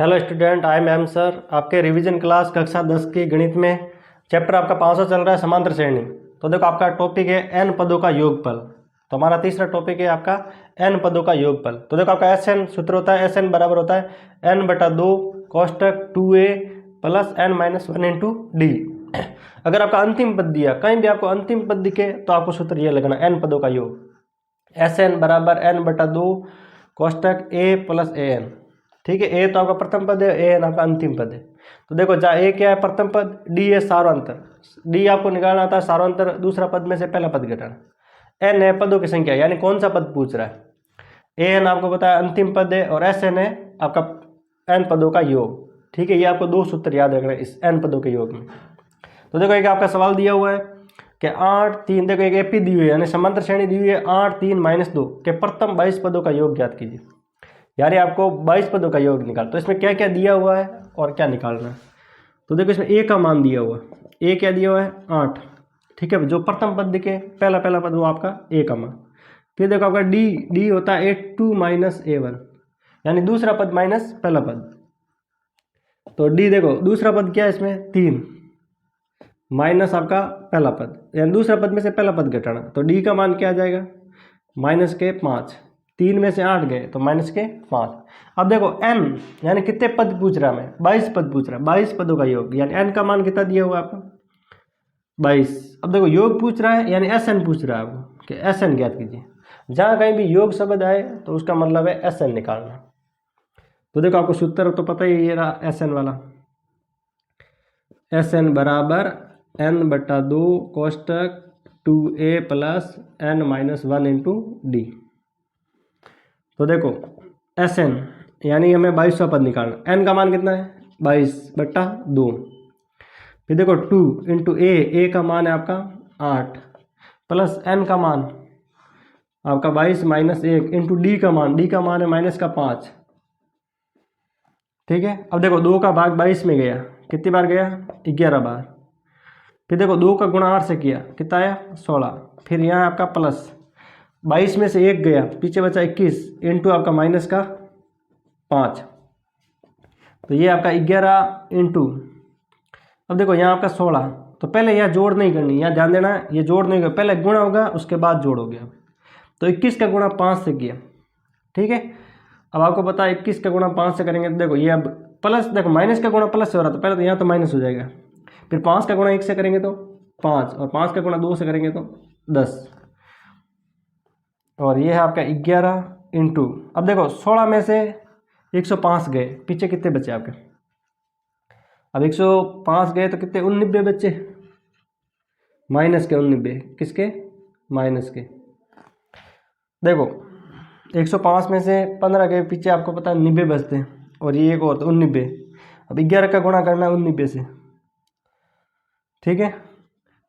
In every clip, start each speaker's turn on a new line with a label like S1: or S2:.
S1: Hello student, I am M sir. आपके revision class कक्षा 10 की गणित में चैप्टर आपका 500 चल रहा है, समांतर श्रेणी। तो देखो आपका टॉपिक है एन पदों का योगफल। तो हमारा तीसरा टॉपिक है आपका एन पदों का योगफल। तो देखो आपका एस एन सूत्र होता है, एस एन बराबर होता है n/2 कोष्टक 2a plus n-1 into D. अगर आपका अंतिम पद दिया, कहीं भी आपको अंतिम पद दिखे तो आपको सूत्र ये लगना एन पदों का योग, एस एन बराबर n/2 कोष्टक a प्लस ए एन। ठीक है, ए तो आपका प्रथम पद है, ए एन आपका अंतिम पद है। तो देखो जहाँ ए क्या है प्रथम पद, डी है सारांतर, डी आपको निकालना आता है सारांतर दूसरा पद में से पहला पद घटाना, एन है पदों की संख्या यानी कौन सा पद पूछ रहा है, ए एन आपको पता है अंतिम पद है, और एस एन है आपका एन पदों का योग। ठीक है, ये आपको दो सूत्र याद रखना है इस एन पदों के योग में। तो देखो एक आपका सवाल दिया हुआ है कि 8, 3, देखो एक एपी दी हुई है यानी समांतर श्रेणी दी हुई है 8, 3, -2 के प्रथम 22 पदों का योग ज्ञात कीजिए। यानी आपको 22 पदों का योग निकाल, तो इसमें क्या क्या दिया हुआ है और क्या निकालना है। तो देखो इसमें ए का मान दिया हुआ है, ए क्या दिया हुआ है 8। ठीक है, जो प्रथम पद दिखे पहला पद वो आपका ए का मान। फिर देखो आपका डी होता है A2 - A1 यानी दूसरा पद माइनस पहला पद। तो डी देखो दूसरा पद क्या है इसमें 3 माइनस आपका पहला पद यानी दूसरा पद में से पहला पद घटाना। तो डी का मान क्या आ जाएगा -5। 3 में से 8 गए तो -5। अब देखो n यानी कितने पद पूछ रहा है हमें, 22 पद पूछ रहा है, 22 पदों का योग यानी n का मान कितना दिया हुआ है आपको 22। अब देखो योग पूछ रहा है यानी Sn पूछ रहा है आपको कि Sn ज्ञात कीजिए। जहाँ कहीं भी योग शब्द आए तो उसका मतलब है Sn निकालना। तो देखो आपको सूत्र तो पता ही, ये रहा Sn वाला, Sn बराबर n/2 कोष्टक 2a plus n-1 into d. तो देखो Sn यानी हमें 22वां पद निकालना, n का मान कितना है 22/2। फिर देखो 2 इंटू ए का मान है आपका 8 प्लस n का मान आपका 22 - 1 इंटू डी का मान है -5। ठीक है, अब देखो 2 का भाग 22 में गया, कितनी बार गया 11 बार। फिर देखो 2 का गुणा 8 से किया, कितना आया 16। फिर यहाँ आपका प्लस 22 में से 1 गया, पीछे बचा 21 इंटू आपका -5। तो ये आपका 11 इंटू, अब देखो यहाँ आपका 16। तो पहले यहाँ जोड़ नहीं करनी, यहाँ ध्यान देना है, ये जोड़ नहीं होगा, पहले गुणा होगा उसके बाद जोड़ हो गया। तो 21 का गुणा 5 से किया। ठीक है, अब आपको पता है 21 का गुणा 5 से करेंगे तो देखो ये अब प्लस, देखो माइनस का गुणा प्लस से हो रहा था पहले, तो यहाँ तो माइनस हो जाएगा। फिर 5 का गुणा 1 से करेंगे तो 5, और 5 का गुणा 2 से करेंगे तो 10, और ये है आपका 11 इंटू, अब देखो 16 में से 105 गए, पीछे कितने बचे आपके, अब 105 गए तो कितने 99 बचे, माइनस के 99, किसके माइनस के। देखो 105 में से 15 गए, पीछे आपको पता है 90 बचते हैं, और ये एक और तो 99। अब 11 का गुणा करना है 99 से। ठीक है,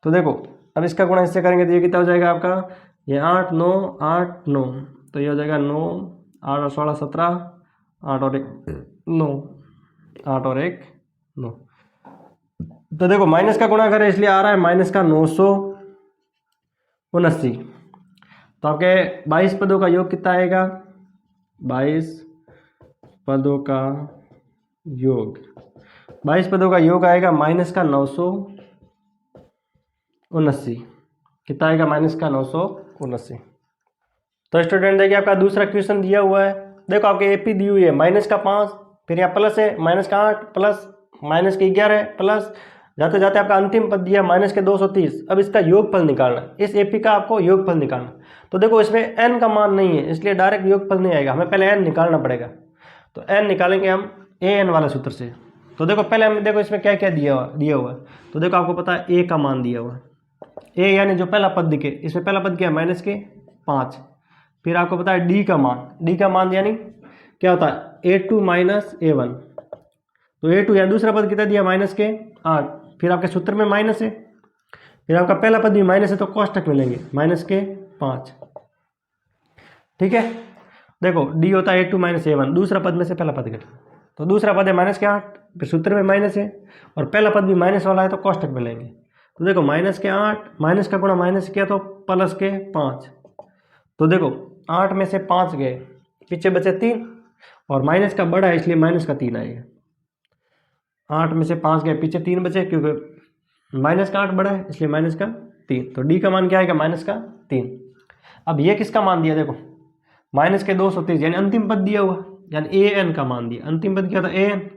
S1: तो देखो अब इसका गुणा इससे करेंगे तो ये कितना हो जाएगा आपका, ये 8, 9, 8, 9, तो ये हो जाएगा 9, 8 और 16 17, 8 और 1 9, 8 और 1 9। तो देखो माइनस का गुणा करें इसलिए आ रहा है -979। तो आपके 22 पदों का योग कितना आएगा, 22 पदों का योग, 22 पदों का योग आएगा -979। कितना आएगा -979। तो स्टूडेंट देखिए आपका दूसरा क्वेश्चन दिया हुआ है, देखो आपके एपी दी हुई है -5, फिर यहाँ प्लस है -8 प्लस -11 प्लस जाते जाते आपका अंतिम पद दिया -230। अब इसका योगफल निकालना, इस एपी का आपको योगफल निकालना। तो देखो इसमें n का मान नहीं है इसलिए डायरेक्ट योगफल नहीं आएगा, हमें पहले n निकालना पड़ेगा। तो n निकालेंगे हम an वाला सूत्र से। तो देखो पहले हमें देखो इसमें क्या क्या दिया हुआ है। तो देखो आपको पता है a का मान दिया हुआ है, a यानी जो पहला पद दिखे, इसमें पहला पद क्या है -5। फिर आपको पता है d का मान यानी क्या होता है A2 - A1। तो A2 यानी दूसरा पद कितना दिया -8। फिर आपके सूत्र में माइनस है, फिर आपका पहला पद भी माइनस है तो कोष्टक में लेंगे -5। ठीक है, देखो d होता है A2 - A1, दूसरा पद में से पहला पद घटा, तो दूसरा पद है -8, फिर सूत्र में माइनस है और पहला पद भी माइनस वाला है तो कोष्टक में लेंगे। तो देखो -8, माइनस का गुणा माइनस किया तो +5। तो देखो 8 में से 5 गए, पीछे बचे 3, और माइनस का बड़ा है इसलिए माइनस का 3 आएगा। 8 में से 5 गए, पीछे 3 बचे क्योंकि माइनस का 8 बड़ा है इसलिए माइनस का 3। तो डी का मान क्या आएगा? माइनस का 3। अब ये किसका मान दिया? देखो माइनस के 230 यानी अंतिम पद दिया हुआ, यानी ए एन का मान दिया। अंतिम पद क्या था? A N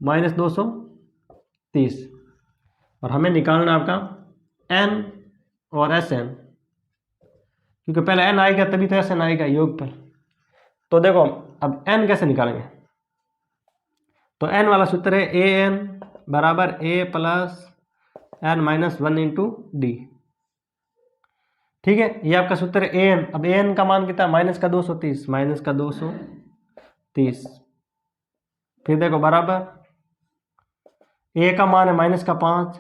S1: minus 230। और हमें निकालना आपका एन और एस एन, क्योंकि पहले एन आएगा तभी तो एस एन आएगा योगफल। तो देखो अब एन कैसे निकालेंगे? तो एन वाला सूत्र है ए एन बराबर a plus N minus 1 into d. ठीक है, ये आपका सूत्र है ए एन। अब ए एन का मान कितना? माइनस का 230, माइनस का 230। फिर देखो बराबर ए का मान है माइनस का 5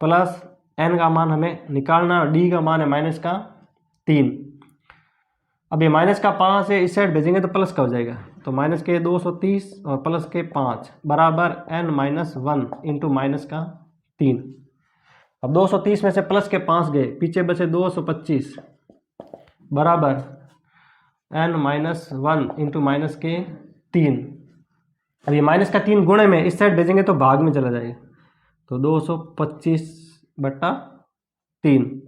S1: प्लस एन का मान हमें निकालना और डी का मान है माइनस का 3। अब ये माइनस का 5 है, इस साइड भेजेंगे तो प्लस का हो जाएगा। तो माइनस के 230 और प्लस के 5 बराबर एन माइनस 1 इंटू माइनस का 3। अब 230 में से प्लस के 5 गए, पीछे बचे 225 बराबर एन माइनस 1 इंटू माइनस के 3। अब ये माइनस का 3 गुणे में इस साइड भेजेंगे तो भाग में चला जाएगा, तो 225/3।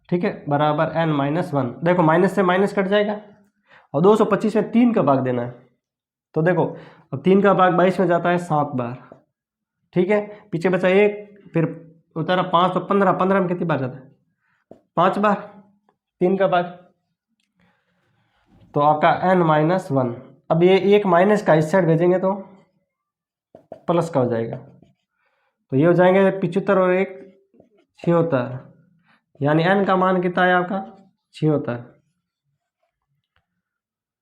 S1: ठीक है, बराबर एन माइनस 1। देखो माइनस से माइनस कट जाएगा और 225 में 3 का भाग देना है। तो देखो अब 3 का भाग 22 में जाता है 7 बार। ठीक है, पीछे बचा 1, फिर उतारा 5 तो 15, 15 में कितनी बार जाता है? 5 बार 3 का भाग। तो आपका एन माइनस 1। अब ये एक माइनस का इस साइड भेजेंगे तो प्लस का हो जाएगा, तो ये हो जाएंगे 75 और 1 76, यानी एन का मान कितना है आपका? 76।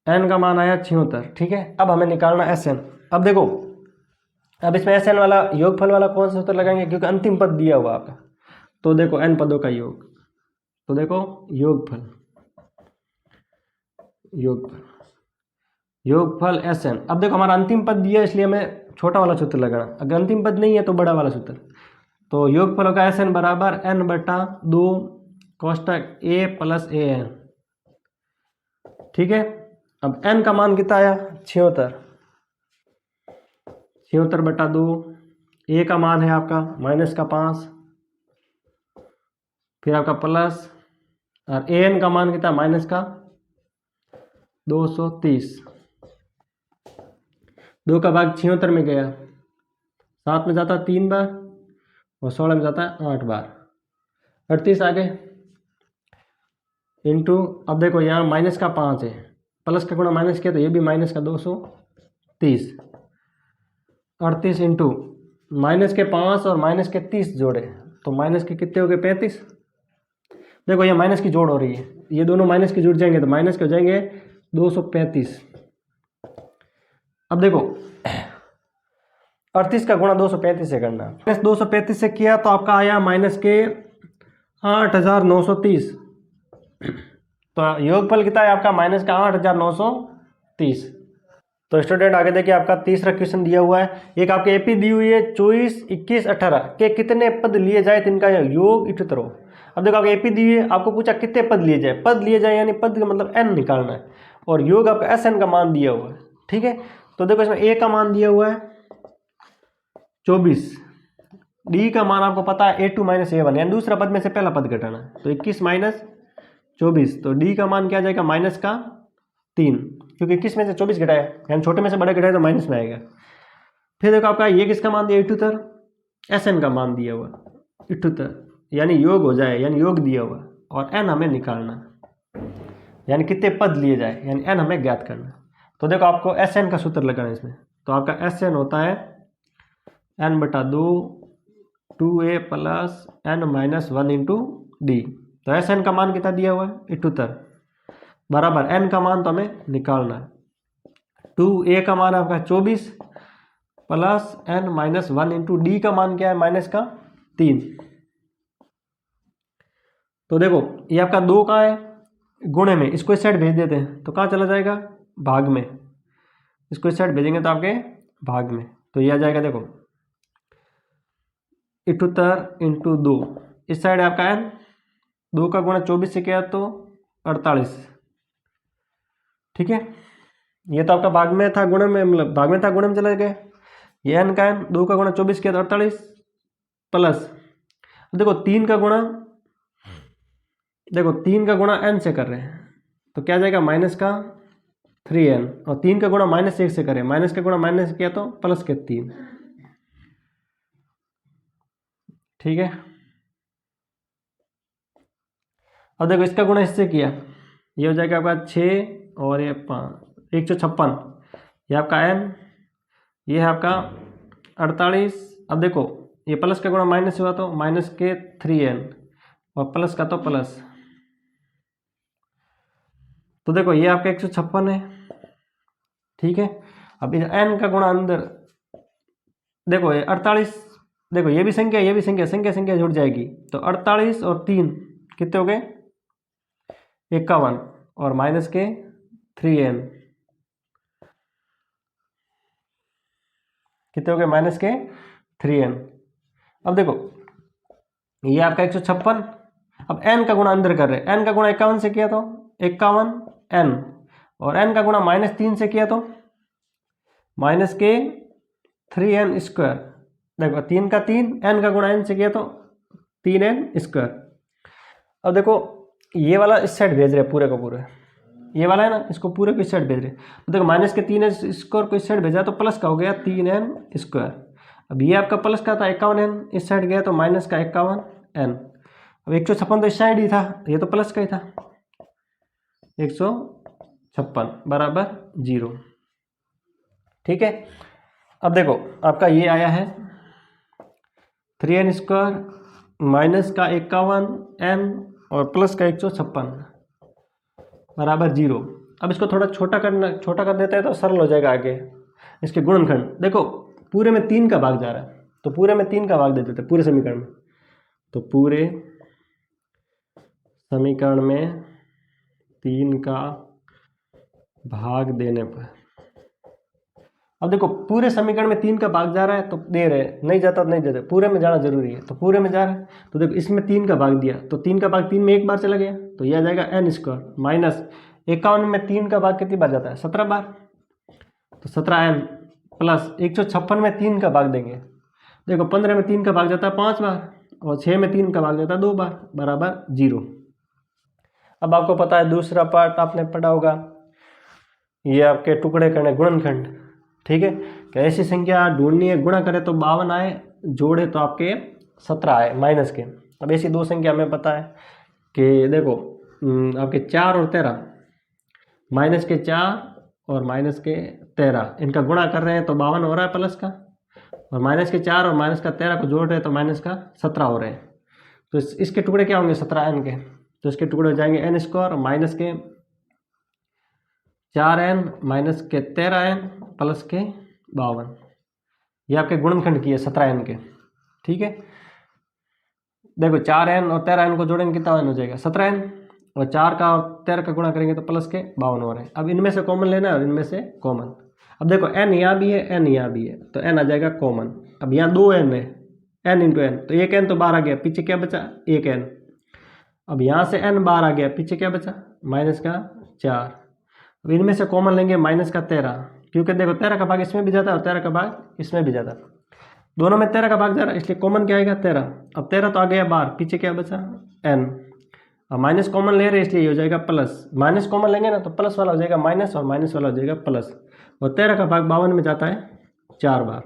S1: एन का मान आया 76। ठीक है, अब हमें निकालना एस एन। अब देखो अब इसमें एस एन वाला योगफल वाला कौन सा सूत्र लगाएंगे? क्योंकि अंतिम पद दिया हुआ आपका। तो देखो एन पदों का योग, तो देखो योगफल योगफल एस एन। अब देखो हमारा अंतिम पद दिया इसलिए हमें छोटा वाला सूत्र लगाना, अगर अंतिम पद नहीं है तो बड़ा वाला सूत्र। तो योगफल होगा एस एन बराबर एन बटा 2 कोष्टक ए प्लस ए एन। ठीक है, अब एन का मान कितना आया? 76। 76/2। ए का मान है आपका माइनस का 5, फिर आपका प्लस, और ए एन का मान कितना? माइनस का 230। 2 का भाग 76 में गया, 7 में जाता है 3 बार और 16 में जाता है 8 बार, 38 आ गए इंटू। अब देखो यहाँ माइनस का 5 है, प्लस का गुणा माइनस किया तो ये भी माइनस का 230। 38 इंटू माइनस के 5 और माइनस के 30 जोड़े तो माइनस के कितने हो गए? 35। देखो ये माइनस की जोड़ हो रही है, ये दोनों माइनस के जुड़ जाएंगे तो माइनस के हो जाएंगे 235। अब देखो 38 का गुणा 235 से करना, माइनस 235 से किया तो आपका आया माइनस के 8930। तो योगफल कितना है आपका? माइनस का 8930। तो स्टूडेंट आगे देखिए आपका तीसरा क्वेश्चन दिया हुआ है। एक आपके एपी दी हुई है 24, 21, 18 के कितने पद लिए जाए तो इनका योग 78 हो। अब देखो आपको एपी दी हुई है, आपको पूछा कितने पद लिए जाए। पद लिए जाए यानी पद का मतलब एन निकालना है, और योग आपका एस एन का मान दिया हुआ है। ठीक है, तो देखो इसमें ए का मान दिया हुआ है 24, डी का मान आपको पता है A2 माइनस A1, यानी दूसरा पद में से पहला पद घटाना है। तो 21 माइनस 24, तो डी का मान क्या आ जाएगा? माइनस का 3, क्योंकि 21 में से 24 घटाया यानी छोटे में से बड़े घटाए तो माइनस में आएगा। फिर देखो आपका ये किसका मान दिया? 78, एस एन का मान दिया हुआ 78, यानी योग हो जाए, यानी योग दिया हुआ, और एन हमें निकालना, यानी कितने पद लिए जाए, यानी एन हमें ज्ञात करना। तो देखो आपको एस एन का सूत्र लगाना है इसमें। तो आपका एस एन होता है n/2 2a plus n minus 1 into d. तो एस एन का मान कितना दिया हुआ है? 78 बराबर n का मान तो हमें निकालना है। 2a का मान आपका 24 plus n minus 1 into D का मान क्या है? माइनस का 3। तो देखो ये आपका 2 कहाँ है? गुणे में, इसको इस साइड भेज देते हैं तो कहाँ चला जाएगा? भाग में। इसको इस साइड भेजेंगे तो आपके भाग में, तो ये आ जाएगा देखो 78 इंटू 2, इस साइड आपका n, 2 का गुणा 24 से किया तो 48। ठीक है, ये तो आपका भाग में था, गुणन में, मतलब भाग में था, गुणन में चला गया। ये n का n, 2 का गुणा 24 किया तो 48 प्लस, देखो 3 का गुणा, देखो 3 का गुणा n से कर रहे हैं तो क्या जाएगा माइनस का 3n, और 3 का गुणा -1 से करें, माइनस का गुणा माइनस किया तो प्लस के 3। ठीक है, अब देखो इसका गुणा इससे किया, ये हो जाएगा आपका 6 और ये 5, 156, ये आपका n, ये है आपका 48। अब देखो ये प्लस का गुणा माइनस हुआ तो माइनस के 3n, और प्लस का तो प्लस, तो देखो ये आपका 156 है। ठीक है, अब इस n का गुणा अंदर, देखो ये 48, देखो ये भी संख्या, ये भी संख्या, संख्या संख्या जुड़ जाएगी, तो 48 और 3 कितने हो गए 51, और माइनस के 3n कितने हो गए माइनस के 3n। अब देखो ये आपका 156, अब n का गुणा अंदर कर रहे हैं, n का गुणा 51 से किया तो 51n, और n का गुणा -3 से किया तो माइनस के 3n स्क्वायर, देखो 3 का 3, n का गुणा n से किया तो 3n स्क्वायर। अब देखो ये वाला इस साइड भेज रहे हैं पूरे का पूरे, ये वाला है ना, इसको पूरे को इस साइड भेज रहे हैं, तो देखो माइनस के 3n स्क्वायर को इस साइड भेजा तो प्लस का हो गया 3n स्क्वायर। अब ये आपका प्लस का था 51n, इस साइड गया तो माइनस का 51n। अब 156 तो इस साइड ही था, ये तो प्लस का ही था, 156 बराबर 0। ठीक है, अब देखो आपका ये आया है 3n स्क्वायर माइनस का 51n और प्लस का 156 बराबर 0। अब इसको थोड़ा छोटा कर देते हैं तो सरल हो जाएगा आगे इसके गुणनखंड। देखो पूरे में 3 का भाग जा रहा है तो पूरे में 3 का भाग दे देते हैं पूरे समीकरण में, तो पूरे समीकरण में 3 का भाग देने पर, अब देखो पूरे समीकरण में 3 का भाग जा रहा है तो दे रहे, नहीं जाता तो नहीं देते, पूरे में जाना जरूरी है, तो पूरे में जा रहा है तो देखो इसमें 3 का भाग दिया तो 3 का भाग 3 में एक बार चला गया तो यह आ जाएगा n स्क्वायर माइनस 51 में 3 का भाग कितनी बार जाता है 17 बार, तो 17n प्लस 156 में 3 का भाग देंगे, देखो 15 में 3 का भाग जाता है 5 बार और 6 में 3 का भाग जाता है 2 बार बराबर 0। अब आपको पता है दूसरा पार्ट आपने पढ़ा होगा, ये आपके टुकड़े करने गुणनखंड। ठीक है, कि ऐसी संख्या ढूंढनी है, गुणा करे तो 52 आए, जोड़े तो आपके 17 आए माइनस के। अब ऐसी दो संख्या हमें पता है कि देखो आपके 4 और 13, माइनस के 4 और माइनस के 13 इनका गुणा कर रहे हैं तो 52 हो रहा है प्लस का, और माइनस के 4 और माइनस का 13 को जोड़ रहे हैं तो माइनस का 17 हो रहे हैं, तो इसके टुकड़े क्या होंगे 17n के, तो इसके टुकड़े हो जाएंगे n स्क्वायर माइनस के 4n माइनस के 13n प्लस के 52, ये आपके गुणनखंड की है 17n के। ठीक है, देखो 4n और 13n को जोड़ेंगे कितना n हो जाएगा 17n, और 4 का और 13 का गुणा करेंगे तो प्लस के 52 हो रहे हैं। अब इनमें से कॉमन लेना है और इनमें से कॉमन, अब देखो n यहाँ भी है n यहाँ भी है तो n आ जाएगा कॉमन। अब यहाँ 2n है, n इंटू n, तो एक n तो बाहर आ गया, पीछे क्या बचा एक n। अब यहाँ से n बाहर आ गया, पीछे क्या बचा माइनस का 4। अब इनमें से कॉमन लेंगे माइनस का 13, क्योंकि देखो 13 का भाग इसमें भी जाता है और 13 का भाग इसमें भी जाता है, दोनों में 13 का भाग जा रहा है इसलिए कॉमन क्या आएगा 13। अब 13 तो आ गया बाहर, पीछे क्या बचा n। अब माइनस कॉमन ले रहे हैं इसलिए हो जाएगा प्लस, माइनस कॉमन लेंगे ना तो प्लस वाला हो जाएगा माइनस और माइनस वाला हो जाएगा प्लस, और 13 का भाग 52 में जाता है 4 बार।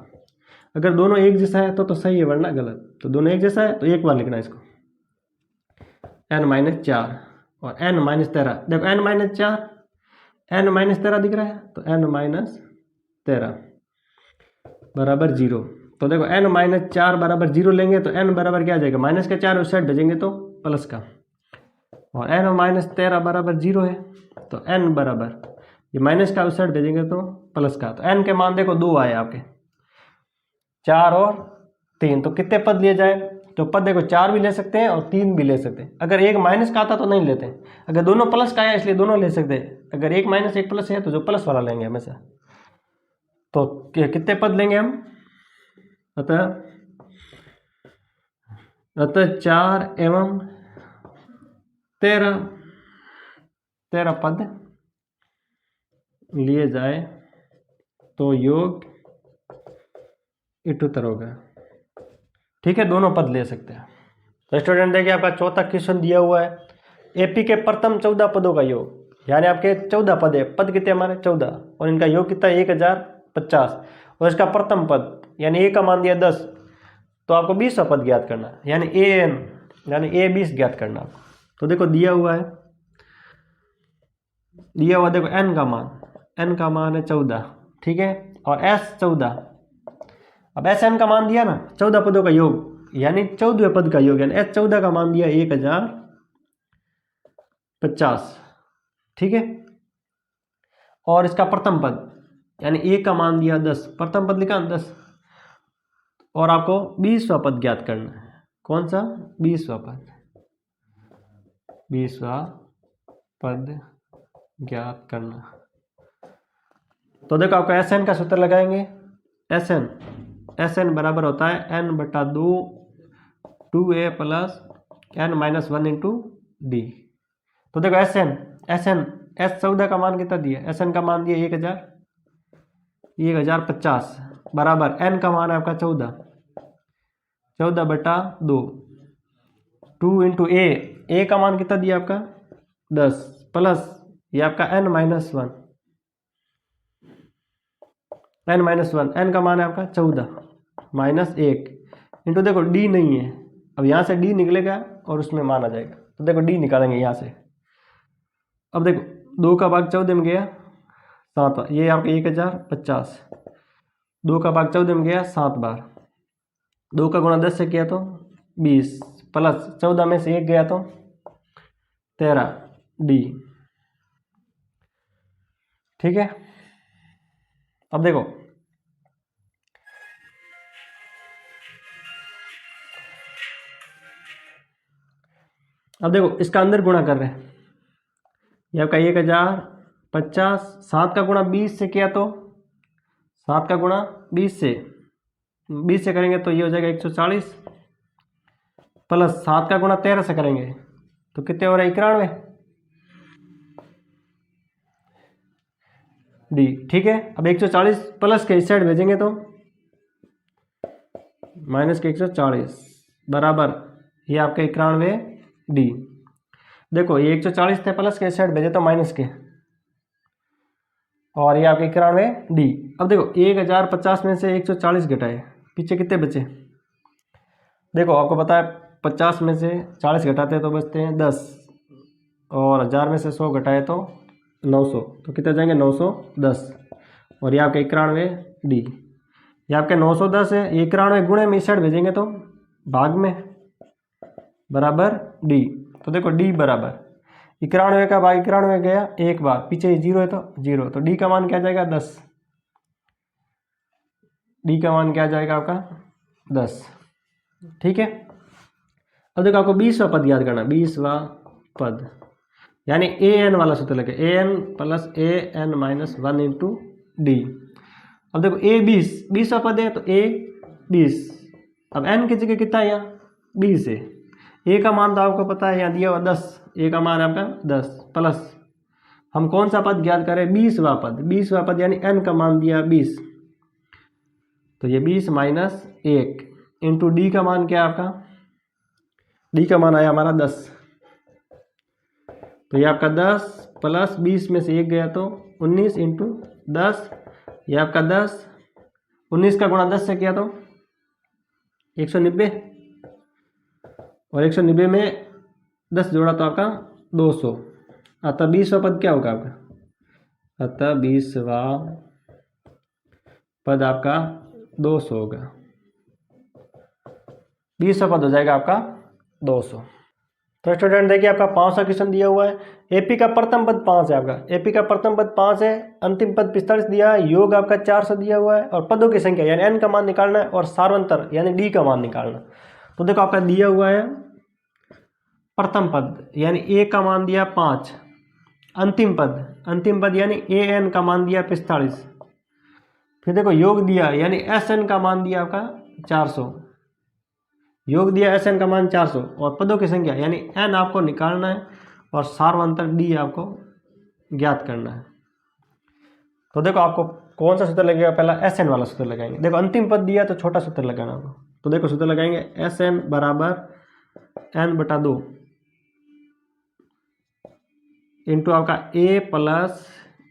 S1: अगर दोनों एक जैसा है तो सही है वरना गलत, तो दोनों एक जैसा है तो एक बार लिखना है इसको n माइनस 4 और n माइनस 13, देखो n माइनस 4 n माइनस 13 दिख रहा है तो n माइनस 13 बराबर 0। तो देखो n माइनस 4 बराबर 0 लेंगे तो n बराबर क्या आ जाएगा माइनस का 4 उस साइड भेजेंगे तो प्लस का, और n माइनस 13 बराबर 0 है तो n बराबर ये माइनस का उस साइड भेजेंगे तो प्लस का, तो n के मान देखो 2 आए आपके 4 और 3, तो कितने पद लिए जाए, तो पद देखो 4 भी ले सकते हैं और 3 भी ले सकते हैं। अगर एक माइनस का आता तो नहीं लेते, अगर दोनों प्लस का है इसलिए दोनों ले सकते हैं, अगर एक माइनस एक प्लस है तो जो प्लस वाला लेंगे हमेशा। तो कितने पद लेंगे हम, अतः 4 एवं 13 पद लिए जाए तो योग इटुतर होगा। ठीक है, दोनों पद ले सकते हैं। तो स्टूडेंट देखिए आपका चौथा क्वेश्चन दिया हुआ है, एपी के प्रथम 14 पदों का योग, यानी आपके 14 पद है, पद कितने हमारे 14, और इनका योग कितना 1050, और इसका प्रथम पद यानी ए का मान दिया 10, तो आपको 20वां पद ज्ञात करना है, यानी ए एन यानी ए 20 ज्ञात करना है। तो देखो दिया हुआ है, देखो एन का मान है 14, ठीक है, और एस 14। अब एस एन का मान दिया ना 14 पदों का योग, यानी 14वें पद का योग, यानी एस 14 का मान दिया 1050, ठीक है, और इसका प्रथम पद यानी ए का मान दिया 10, प्रथम पद लिखा 10, और आपको 20वां पद ज्ञात करना है। कौन सा? 20वां पद, 20वां पद ज्ञात करना। तो देखो आपका एस एन का सूत्र लगाएंगे, एस एन बराबर होता है n बटा 2 2a plus n-1 into d. तो देखो एस एन एस 14 का मान कितना दिया, एस एन का मान दिया 1050 बराबर n का मान है आपका 14 बटा 2 2 इंटू ए का मान कितना दिया आपका 10 प्लस ये आपका n-1 n का मान है आपका 14 -1 इंटू देखो डी नहीं है, अब यहाँ से डी निकलेगा और उसमें मान आ जाएगा। तो देखो डी निकालेंगे यहाँ से, अब देखो 2 का भाग 14 में गया 7, ये आपका 1050, 2 का भाग 14 में गया 7 बार, 2 का गुणा 10 से किया तो 20 प्लस 14 में से 1 गया तो 13 डी, ठीक है। अब देखो इसका अंदर गुणा कर रहे हैं, ये आपका 1050, 7 का गुणा 20 से किया तो 7 का गुणा 20 से करेंगे तो ये हो जाएगा 140 प्लस 7 का गुणा 13 से करेंगे तो कितने हो रहे 91 डी, ठीक है। अब 140 प्लस के इस साइड भेजेंगे तो माइनस के 140 बराबर ये आपके 91 डी। देखो ये 140 थे, प्लस के इस साइड भेजे तो माइनस के, और ये आपके 91 डी। अब देखो 1050 में से 140 घटाए, पीछे कितने बचे, देखो आपको पता है 50 में से 40 घटाते हैं तो बचते हैं 10, और 1000 में से 100 घटाए तो 900, तो कितने जाएंगे 910, और ये आपके 91 डी। ये आपके 910 है, 91 गुणे में इस साइड भेजेंगे तो भाग में बराबर डी। तो देखो डी बराबर 91 का भाग 91 गया एक बार, पीछे 0 है तो 0, तो डी का मान क्या जाएगा 10, डी का मान क्या जाएगा आपका 10, ठीक है। अब देखो आपको 20वां पद याद करना, 20वां पद यानी ए एन वाला सूत्र लगे, A N plus A N minus 1 into D. अब देखो ए 20वां पद है तो ए 20, अब एन की जगह कितना है यहाँ 20 है, ए का मान तो आपको पता है यहाँ दिया हुआ 10, ए का मान आपका 10 प्लस हम कौन सा पद ज्ञात करें 20वां पद यानी एन का मान दिया 20, तो ये 20 माइनस 1 इंटू डी का मान क्या है आपका, डी का मान आया हमारा 10, तो ये आपका 10 प्लस 20 में से 1 गया तो 19 इंटू 10, ये आपका 10, 19 का गुणा 10 से किया तो 190, और 190 में 10 जोड़ा तो आपका 200, अतः 20वां पद क्या होगा आपका, अतः 20वां पद आपका 200 होगा, 20वां पद हो जाएगा आपका 200। तो स्टूडेंट देखिए आपका 5वां क्वेश्चन दिया हुआ है, एपी का प्रथम पद 5 है, आपका एपी का प्रथम पद 5 है, अंतिम पद 45 दिया है, योग आपका 400 दिया हुआ है, और पदों की संख्या यानी एन का मान निकालना है, और सार्वंतर यानी डी का मान निकालना। तो देखो आपका दिया हुआ है प्रथम पद यानी ए का मान दिया 5, अंतिम पद यानी ए एन का मान दिया 45, फिर देखो योग दिया यानी एस एन का मान दिया आपका 400, योग दिया एस एन का मान 400, और पदों की संख्या यानी एन आपको निकालना है, और सार्वंतर डी आपको ज्ञात करना है। तो देखो आपको कौन सा सूत्र लगेगा, पहला एस एन वाला सूत्र लगाएंगे। देखो अंतिम पद दिया तो छोटा सूत्र लगाना होगा, तो देखो सूत्र लगाएंगे एस एन बराबर एन बटा 2 इंटू आपका ए प्लस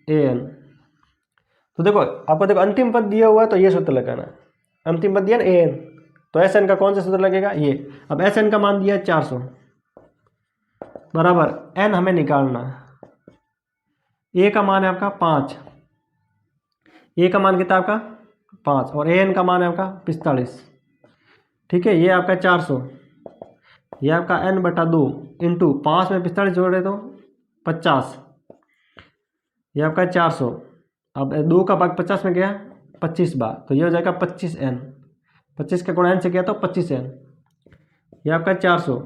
S1: ए एन। तो देखो आपको देखो अंतिम पद दिया हुआ है तो ये सूत्र लगाना है, अंतिम पद दिया ना ए एन, तो एस एन का कौन सा सूत्र लगेगा ये। अब एस एन का मान दिया है 400 बराबर एन हमें निकालना है, ए का मान है आपका 5, ए का मान कितना आपका 5 और ए एन का मान है आपका 45। ठीक है, ये आपका 400, ये आपका एन बटा 2 इंटू 5 में 45 जोड़े तो 50, ये आपका 400। अब 2 का भाग 50 में गया 25 बार, तो ये हो जाएगा 25 एन, 25 का गुणा एन से किया तो 25 एन, ये आपका 400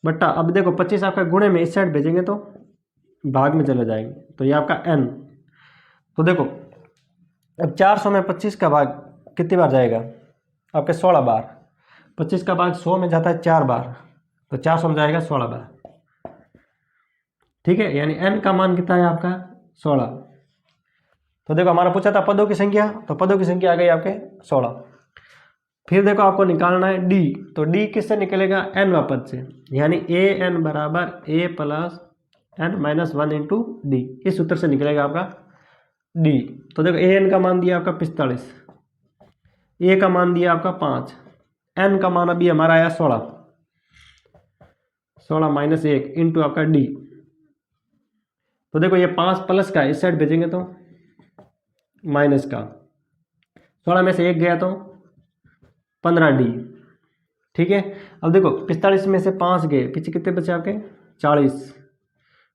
S1: बट्टा, अब देखो 25 आपका गुणे में इस साइड भेजेंगे तो भाग में चले जाएंगे, तो ये आपका एन। तो देखो अब 400 में 25 का भाग कितनी बार जाएगा आपके 16 बार, 25 का भाग 100 में जाता है 4 बार, तो 400 में जाएगा 16 बार। ठीक है, यानी एन का मान कितना है आपका 16। तो देखो हमारा पूछा था पदों की संख्या, तो पदों की संख्या आ गई आपके 16। फिर देखो आपको निकालना है डी, तो डी किससे निकलेगा एन वा पद से, यानी ए एन बराबर a plus N minus 1 into d, इस सूत्र से निकलेगा आपका डी। तो देखो ए एन का मान दिया आपका 45, ए का मान दिया आपका 5, एन का मान अभी हमारा आया 16, 16 माइनस 1 इंटू आपका डी। तो देखो ये 5 प्लस का इस साइड भेजेंगे तो माइनस का, 16 में से 1 गया तो 15 डी। ठीक है, अब देखो 45 में से 5 गए, पीछे कितने बचे आपके 40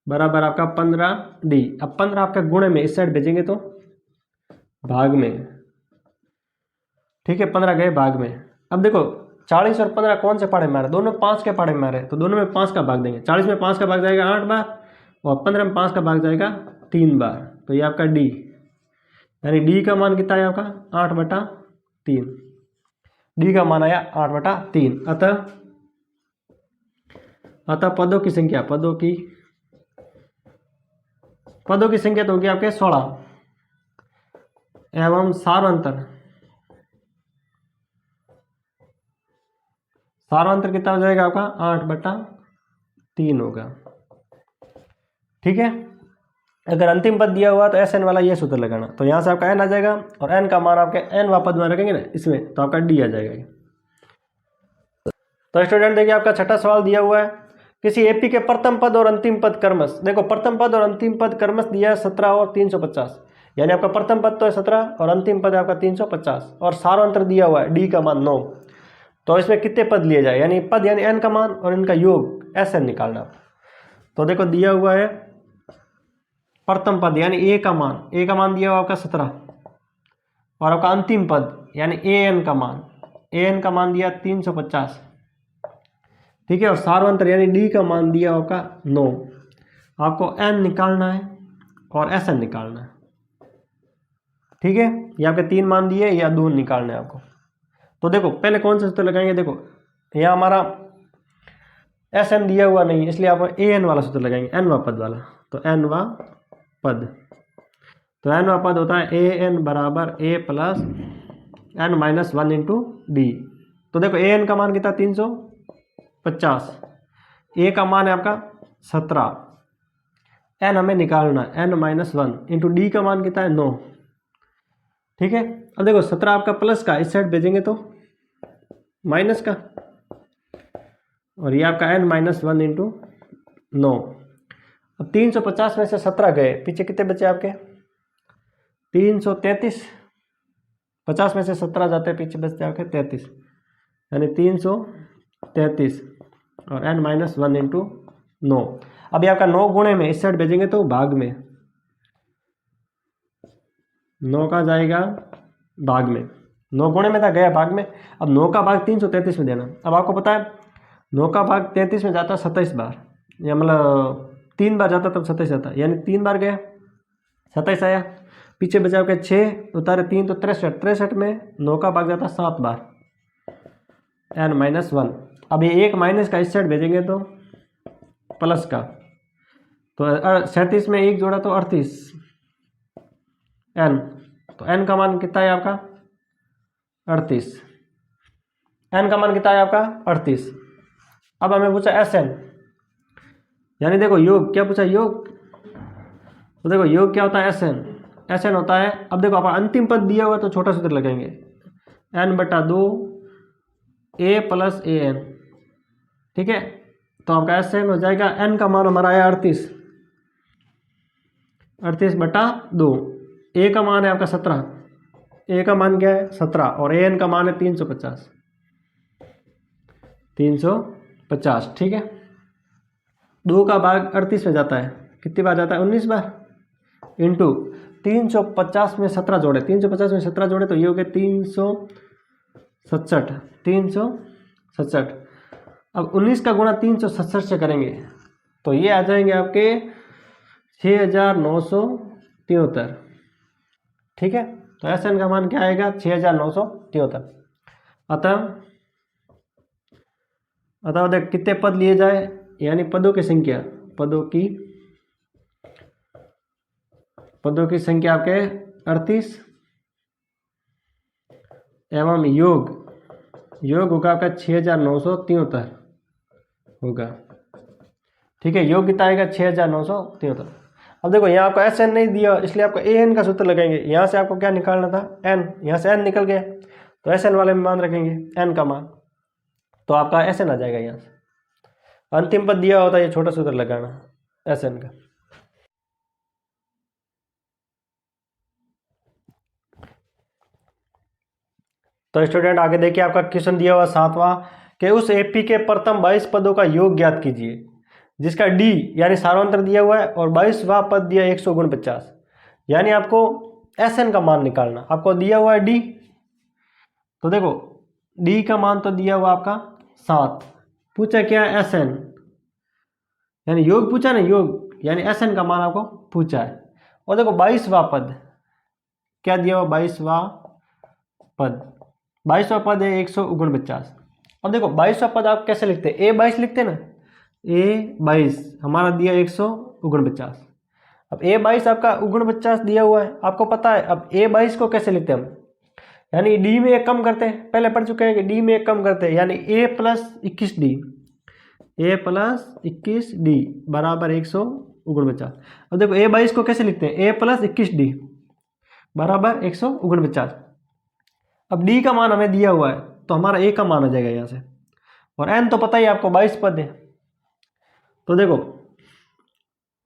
S1: बराबर आपका 15 डी। अब 15 आपका गुणे में इस साइड भेजेंगे तो भाग में। ठीक है, 15 गए भाग में। अब देखो 40 और 15 कौन से पाड़े में आ रहे, दोनों 5 के पाड़े में आ रहे, तो दोनों में 5 का भाग देंगे। 40 में 5 का भाग जाएगा 8 बार और 15 में 5 का भाग जाएगा 3 बार, तो ये आपका डी, यानी डी का मान कितना है आपका 8/3, डी का मान आया 8/3। अतः पदों की संख्या, पदों की संख्या तो होगी आपके 16 एवं सार्वंतर कितना हो जाएगा आपका 8/3 होगा। ठीक है, अगर अंतिम पद दिया हुआ तो एस एन वाला ये सूत्र लगाना, तो यहाँ से आपका एन आ जाएगा और एन का मान आपके एन वा पद में रखेंगे ना इसमें, तो आपका डी आ जाएगा। तो स्टूडेंट देखिए आपका छठा सवाल दिया हुआ है, किसी एपी के प्रथम पद और अंतिम पद क्रमश। देखो प्रथम पद और अंतिम पद क्रमश दिया है 17 और 350, यानी आपका प्रथम पद तो है 17 और अंतिम पद है आपका 350, और सार्वंतर दिया हुआ है डी का मान 9। तो इसमें कितने पद लिए जाए, यानी पद यानी एन का मान और इनका योग एस एन निकालना। तो देखो दिया हुआ है प्रथम पद यानी ए का मान दिया हुआ आपका 17 और आपका अंतिम पद यानी ए एन का मान दिया 350। ठीक है, और सार्वंतर यानी डी का मान दिया आपका 9। आपको एन निकालना है और एस एन निकालना है। ठीक है, ये आपके 3 मान दिए या 2 निकालने हैं आपको। तो देखो पहले कौन सा सूत्र लगाएंगे, देखो यहाँ हमारा एस एन दिया हुआ नहीं, इसलिए आप ए एन वाला सूत्र लगाएंगे, एन वा पद वाला। तो एन वा पद, तो एन वा पद होता है ए एन बराबर a plus N minus 1 into d. तो देखो ए एन का मान कितना 350, ए का मान है आपका 17, एन हमें निकालना है एन माइनस 1 इंटू डी का मान कितना है 9। ठीक है, अब देखो 17 आपका प्लस का इस साइड भेजेंगे तो माइनस का, और ये आपका एन माइनस 1 इंटू 9। अब 350 में से 17 गए, पीछे कितने बचे आपके 333, 50 में से 17 जाते हैं पीछे बचते आपके 33, यानी 333 और एन माइनस 1 इंटू 9। अब ये आपका 9 गुणे में इस साइड भेजेंगे तो भाग में, 9 का जाएगा भाग में, 9 गुणे में था गया भाग में। अब 9 का भाग 333 में देना। अब आपको पता है 9 का भाग 33 में जाता है 27 बार, या मतलब 3 बार जाता तब 27 आता, यानी 3 बार गया 27 आया, पीछे बचा के 6 उतारे 3 तो 63 में 9 का भाग जाता 7 बार, एन माइनस 1। अब ये एक माइनस का इस साइड भेजेंगे तो प्लस का, तो 37 में 1 जोड़ा तो 38, एन, तो एन का मान कितना है आपका 38। एन का मान कितना है आपका 38। अब हमें पूछा एस एन, यानी देखो योग क्या पूछा, योग, तो देखो योग क्या होता है एस एन, एस एन होता है, अब देखो आप अंतिम पद दिया हुआ तो छोटा सूत्र लगाएंगे n/2 a plus A N, ठीक है। तो आपका एस एन हो जाएगा, एन का मान हमारा आया 38, 38/2, ए का मान है आपका 17, ए का मान क्या है 17 और ए एन का मान है 350, 350, ठीक है। 2 का भाग 38 में जाता है, कितनी बार जाता है 19 बार, इंटू 350 में 17 जोड़े, 350 में 17 जोड़े तो ये हो गया 367, 367। अब 19 का गुणा 367 से करेंगे तो ये आ जाएंगे आपके 6973, ठीक है। तो एस एन का मान क्या आएगा 6973। अतः देख कितने पद लिए जाए, यानी पदों की संख्या, पदों की संख्या आपके 38 एवं योग होगा आपका 6973 होगा, ठीक है। योग कितना आएगा 6973। अब देखो यहाँ आपको एस एन नहीं दिया, इसलिए आपको ए एन का सूत्र लगाएंगे। यहाँ से आपको क्या निकालना था एन, यहाँ से एन निकल गया तो एस एन वाले में मान रखेंगे एन का मान, तो आपका एस एन आ जाएगा। यहाँ से अंतिम पद दिया होता है, ये छोटा सूत्र लगाना एस एन का। तो स्टूडेंट आगे देखिए, आपका क्वेश्चन दिया हुआ 7वां कि उस एपी के प्रथम 22 पदों का योग ज्ञात कीजिए, जिसका डी यानी सार्वंत्र दिया हुआ है और 22वां पद दिया 149, यानी आपको एस एन का मान निकालना। आपको दिया हुआ है डी, तो देखो डी का मान तो दिया हुआ आपका 7, पूछा क्या एस एन, यानी योग पूछा ना, योग यानी एस एन का मान आपको पूछा है। और देखो 22वां पद क्या दिया हुआ, 22वां पद है 149। अब देखो 22वां पद आप कैसे लिखते हैं, A22 लिखते हैं ना, A22 हमारा दिया 149। अब A22 आपका 49 दिया हुआ है, आपको पता है। अब A22 को कैसे लिखते हैं हम, यानी D में एक कम करते हैं, पहले पढ़ चुके हैं कि D में एक कम करते हैं, यानी A plus 21D, A plus 21D बराबर 149। अब देखो A22 को कैसे लिखते हैं, A प्लस 21D बराबर 149। अब डी का मान हमें दिया हुआ है तो हमारा ए का मान आ जाएगा यहाँ से, और एन तो पता ही आपको 22 पद है। तो देखो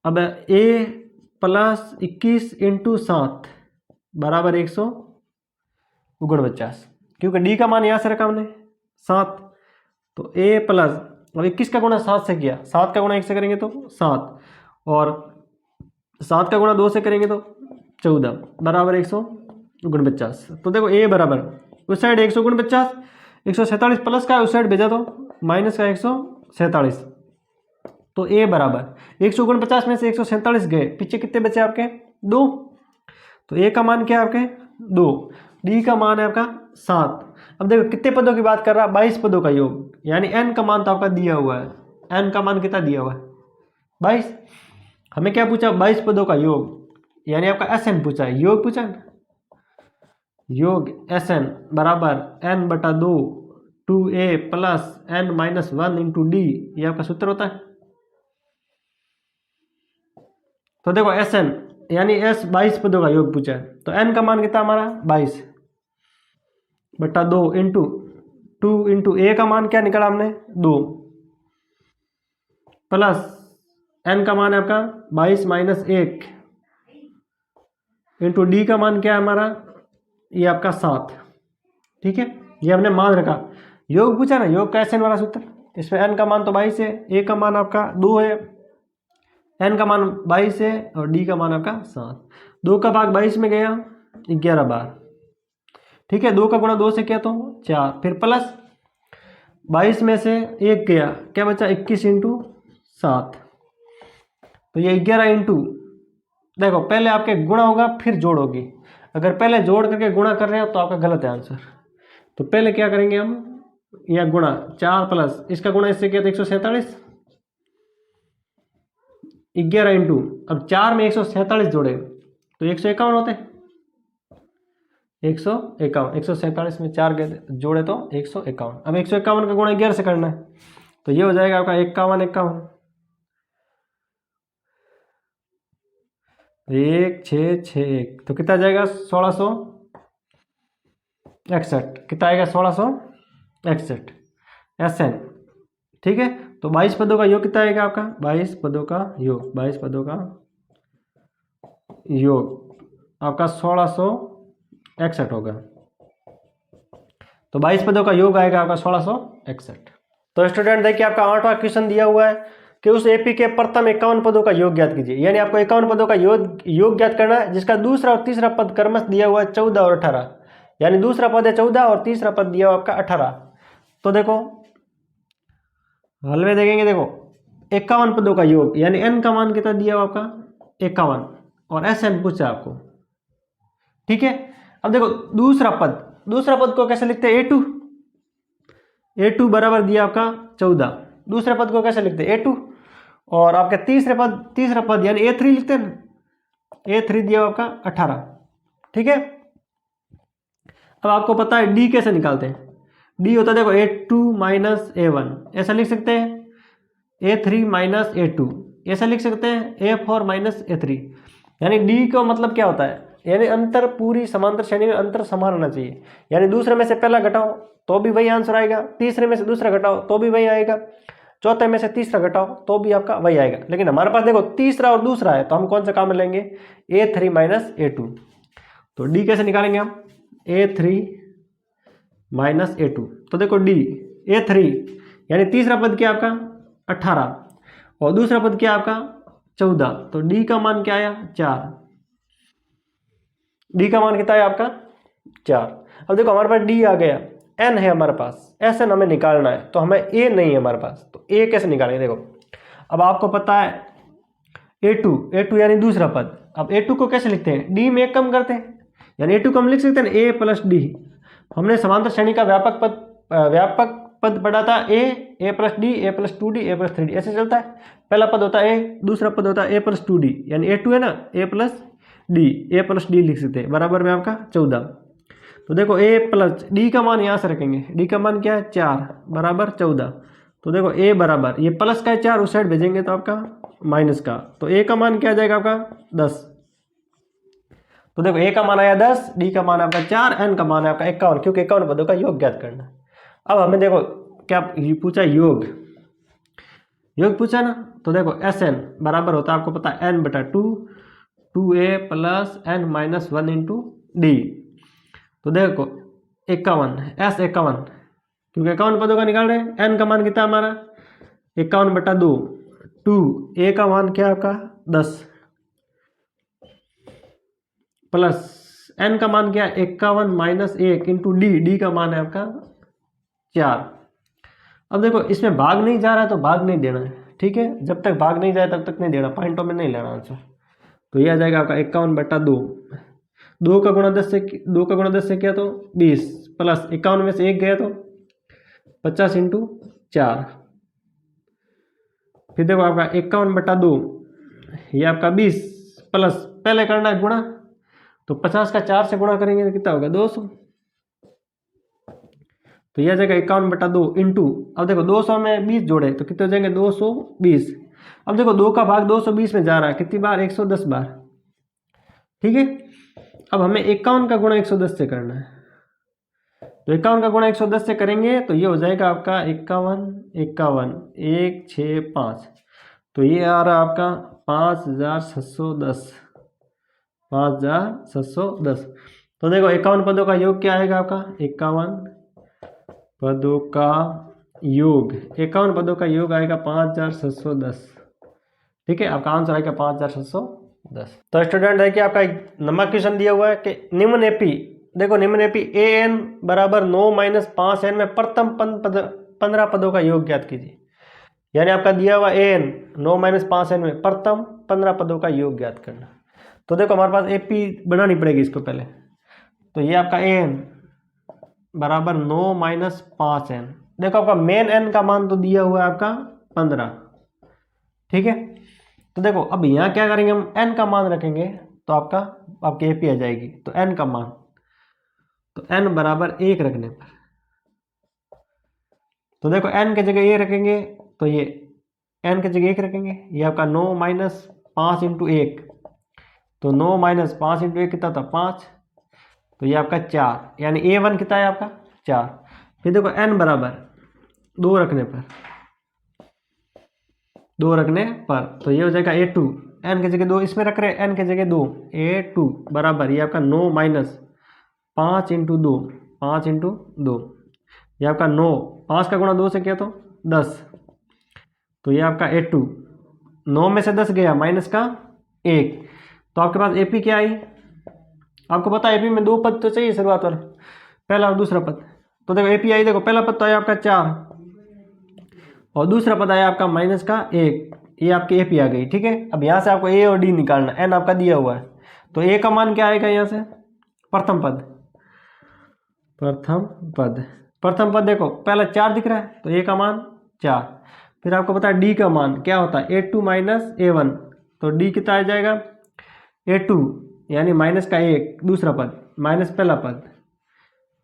S1: अब ए प्लस 21 इंटू 7 बराबर 149, क्योंकि डी का मान यहाँ से रखा हमने 7, तो ए प्लस, अब 21 का गुणा 7 से किया, 7 का गुणा 1 से करेंगे तो 7, और 7 का गुणा 2 से करेंगे तो 14 बराबर 149। तो देखो ए बराबर उस साइड 149, 147 प्लस का उस साइड भेजा तो माइनस का 147, तो ए बराबर 149 में से 147 गए, पीछे कितने बचे आपके 2, तो ए का मान क्या है आपके 2, डी का मान है आपका 7। अब देखो कितने पदों की बात कर रहा है, 22 पदों का योग, यानी एन का मान तो आपका दिया हुआ है, एन का मान कितना दिया हुआ है 22। हमें क्या पूछा 22 पदों का योग, यानी आपका एस एन पूछा है, योग पूछा है, योग एस एन बराबर n/2 2a plus n-1 into D, ये आपका सूत्र होता है। तो देखो एस एन यानी एस 22 पदों का योग पूछा है, तो n का मान कितना हमारा 22/2 इंटू 2 इंटू ए का मान क्या निकाला हमने 2 प्लस n का मान है आपका 22 माइनस 1 इंटू डी का मान क्या है हमारा, ये आपका 7, ठीक है। ये हमने मान रखा, योग पूछा ना, योग का एस एन वाला सूत्र, इसमें n का मान तो 22 है, ए का मान आपका 2 है, n का मान 22 है और डी का मान आपका 7। 2 का भाग 22 में गया 11 बार, ठीक है। 2 का गुणा 2 से किया तो 4, फिर प्लस 22 में से 1 गया, क्या बचा 21 इंटू 7, तो ये 11 इंटू, देखो पहले आपके गुणा होगा फिर जोड़ होगी, अगर पहले जोड़ करके गुणा कर रहे हो तो आपका गलत है आंसर। तो पहले क्या करेंगे हम, यह गुणा 4 प्लस इसका गुणा इससे किया तो 147, 11 इंटू, अब 4 में 147 जोड़े तो 151 होते, 151, 147 में 4 जोड़े तो 151। अब 151 का गुणा 11 से करना है, तो ये हो जाएगा आपका 51 51, 1661, तो कितना जाएगा 1661, कितना आएगा 1661 SN। ठीक है, तो 22 पदों का योग कितना आएगा आपका, 22 पदों का योग, 22 पदों का योग आपका 1661 होगा। तो 22 पदों का योग आएगा आपका 1661। तो स्टूडेंट देखिए आपका 8वां क्वेश्चन दिया हुआ है कि उस एपी के प्रथम 51 पदों का योग ज्ञात कीजिए। यानी आपको 51 पदों का योग ज्ञात करना है, जिसका दूसरा और तीसरा पद क्रमश दिया हुआ है 14 और 18। यानी दूसरा पद है 14 और तीसरा पद दिया हुआ आपका 18। तो देखो हल में देखेंगे, देखो 51 पदों का योग यानी n का मान कितना दिया हुआ आपका 51 और SN पूछा आपको। ठीक है, अब देखो दूसरा पद को कैसे लिखते हैं, A2 बराबर दिया आपका 14। दूसरे पद को कैसे लिखते हैं, A2। और आपके तीसरा पद यानी A3 लिखते हैं ना, A3 दिया आपका 18। ठीक है, अब आपको पता है D कैसे निकालते हैं। D होता है देखो A2 माइनस A1, ऐसा लिख सकते हैं। A3 माइनस A2, ऐसा लिख सकते हैं। A4 minus A3। यानी D का मतलब क्या होता है, यानी अंतर पूरी समांतर श्रेणी में अंतर समान होना चाहिए। यानी दूसरे में से पहला घटाओ तो भी वही आंसर आएगा, तीसरे में से दूसरा घटाओ तो भी वही आएगा, चौथे में से तीसरा घटाओ तो भी आपका वही आएगा। लेकिन हमारे पास देखो तीसरा और दूसरा है, तो हम कौन सा काम लेंगे, A3 माइनस A2। तो D कैसे निकालेंगे हम, A3 माइनस A2। तो देखो D A3 यानी तीसरा पद क्या आपका 18 और दूसरा पद क्या आपका 14। तो D का मान क्या आया 4। D का मान कितना है आपका 4। अब देखो हमारे पास D आ गया, N है हमारे पास, SN हमें निकालना है, तो हमें A नहीं है हमारे पास, तो A कैसे निकालेंगे। देखो अब आपको पता है A2 यानी दूसरा पद। अब A2 को कैसे लिखते हैं, D में एक कम करते हैं, यानी A2 को हम लिख सकते हैं A प्लस D। हमने समांतर श्रेणी का व्यापक पद पढ़ा था, A plus D, A plus 2D, A plus 3D, ऐसे चलता है। पहला पद होता है A, दूसरा पद होता है A प्लस 2D, यानी A2 है ना, A प्लस D लिख सकते हैं, बराबर में आपका 14। तो देखो A प्लस D का मान यहाँ से रखेंगे, D का मान क्या है 4 बराबर 14। तो देखो A बराबर, ये प्लस का है 4 उस साइड भेजेंगे तो आपका माइनस का, तो A का मान क्या आ जाएगा आपका 10। तो देखो A का मान आया 10, D का मान आपका 4, N का मान है आपका 51, क्योंकि 51 पदों का योग ज्ञात करना है। अब हमें देखो क्या पूछा, योग पूछा ना, तो देखो SN बराबर होता है आपको पता है N/2, 2A plus N minus 1 into D। तो देखो 51 S51, क्योंकि 51 पदों का निकाल रहे हैं। N का मान कितना हमारा 51/2, 2A का मान क्या आपका 10 प्लस N का मान क्या 51 माइनस 1 इंटू D का मान है आपका 4। अब देखो इसमें भाग नहीं जा रहा है तो भाग नहीं देना है, ठीक है, जब तक भाग नहीं जाए तब तक नहीं देना, पॉइंटों में नहीं लेना आंसर। तो ये आ जाएगा आपका 51/2, 2 का गुणा 10 से किया तो 20 प्लस 51 में से 1 गया तो 50 इंटू 4। फिर देखो आपका 51/2 ये आपका 20 प्लस पहले करना है गुणा, तो 50 का 4 से गुणा करेंगे तो कितना होगा 200। तो यह जाएगा 51/2 इंटू, अब देखो 200 में 20 जोड़े तो कितने हो जाएंगे 220। अब देखो 2 का भाग 220 में जा रहा है, कितनी बार 110 बार। ठीक है, अब हमें 51 का गुणा 110 से करना है, तो 51 का गुणा 110 से करेंगे तो ये हो जाएगा आपका 51 51 1 6 5, तो ये आ रहा आपका 5710, 5710। तो देखो 51 पदों का योग क्या आएगा आपका 51 पदों का योग, 51 पदों का योग आएगा 5710। ठीक है, आपका आंसर आएगा 5710। तो स्टूडेंट देखिए आपका नंबर क्वेश्चन दिया हुआ है कि निम्न एपी, देखो निम्न एपी AN बराबर 9 माइनस 5N में प्रथम 15 पदों का योग ज्ञात कीजिए। यानी आपका दिया हुआ AN 9 माइनस 5N में प्रथम 15 पदों का योग ज्ञात करना। तो देखो हमारे पास एपी बनानी पड़ेगी इसको पहले, तो ये आपका AN बराबर 9 माइनस 5N। देखो आपका मेन N का मान तो दिया हुआ है आपका 15। ठीक है, तो देखो अब यहाँ क्या करेंगे हम N का मान रखेंगे तो आपकी एपी आ जाएगी। तो N का मान तो n बराबर 1 रखने पर, तो देखो n की जगह 1 रखेंगे तो ये n की जगह 1 रखेंगे, ये आपका 9 माइनस 5 इंटू 1, तो 9 माइनस 5 इंटू 1 कितना था 5, तो ये आपका 4, यानी a1 कितना है आपका 4। फिर देखो n बराबर 2 रखने पर, 2 रखने पर तो ये हो जाएगा a2, n की जगह 2 इसमें रख रहे हैं, n की जगह 2, a2 बराबर ये आपका 9 माइनस 5 इंटू 2, 5 इंटू 2, ये आपका 9, 5 का गुणा 2 से किया तो 10, तो ये आपका a2, 9 में से 10 गया माइनस का 1, तो आपके पास AP क्या आई, आपको पता है AP में 2 पद तो चाहिए शुरुआत वाला, पहला और दूसरा पद, तो देखो AP आई, देखो पहला पद तो आया आपका 4 और दूसरा पद आया आपका माइनस का 1, ये आपकी AP आ गई। ठीक है, अब यहाँ से आपको A और D निकालना, n आपका दिया हुआ है, तो A का मान क्या आएगा यहाँ से, प्रथम पद, प्रथम पद, प्रथम पद देखो पहला 4 दिख रहा है तो A का मान 4, फिर आपको पता है D का मान क्या होता है A2 माइनस A1, तो D कितना आ जाएगा A2 यानी माइनस का 1 दूसरा पद माइनस पहला पद,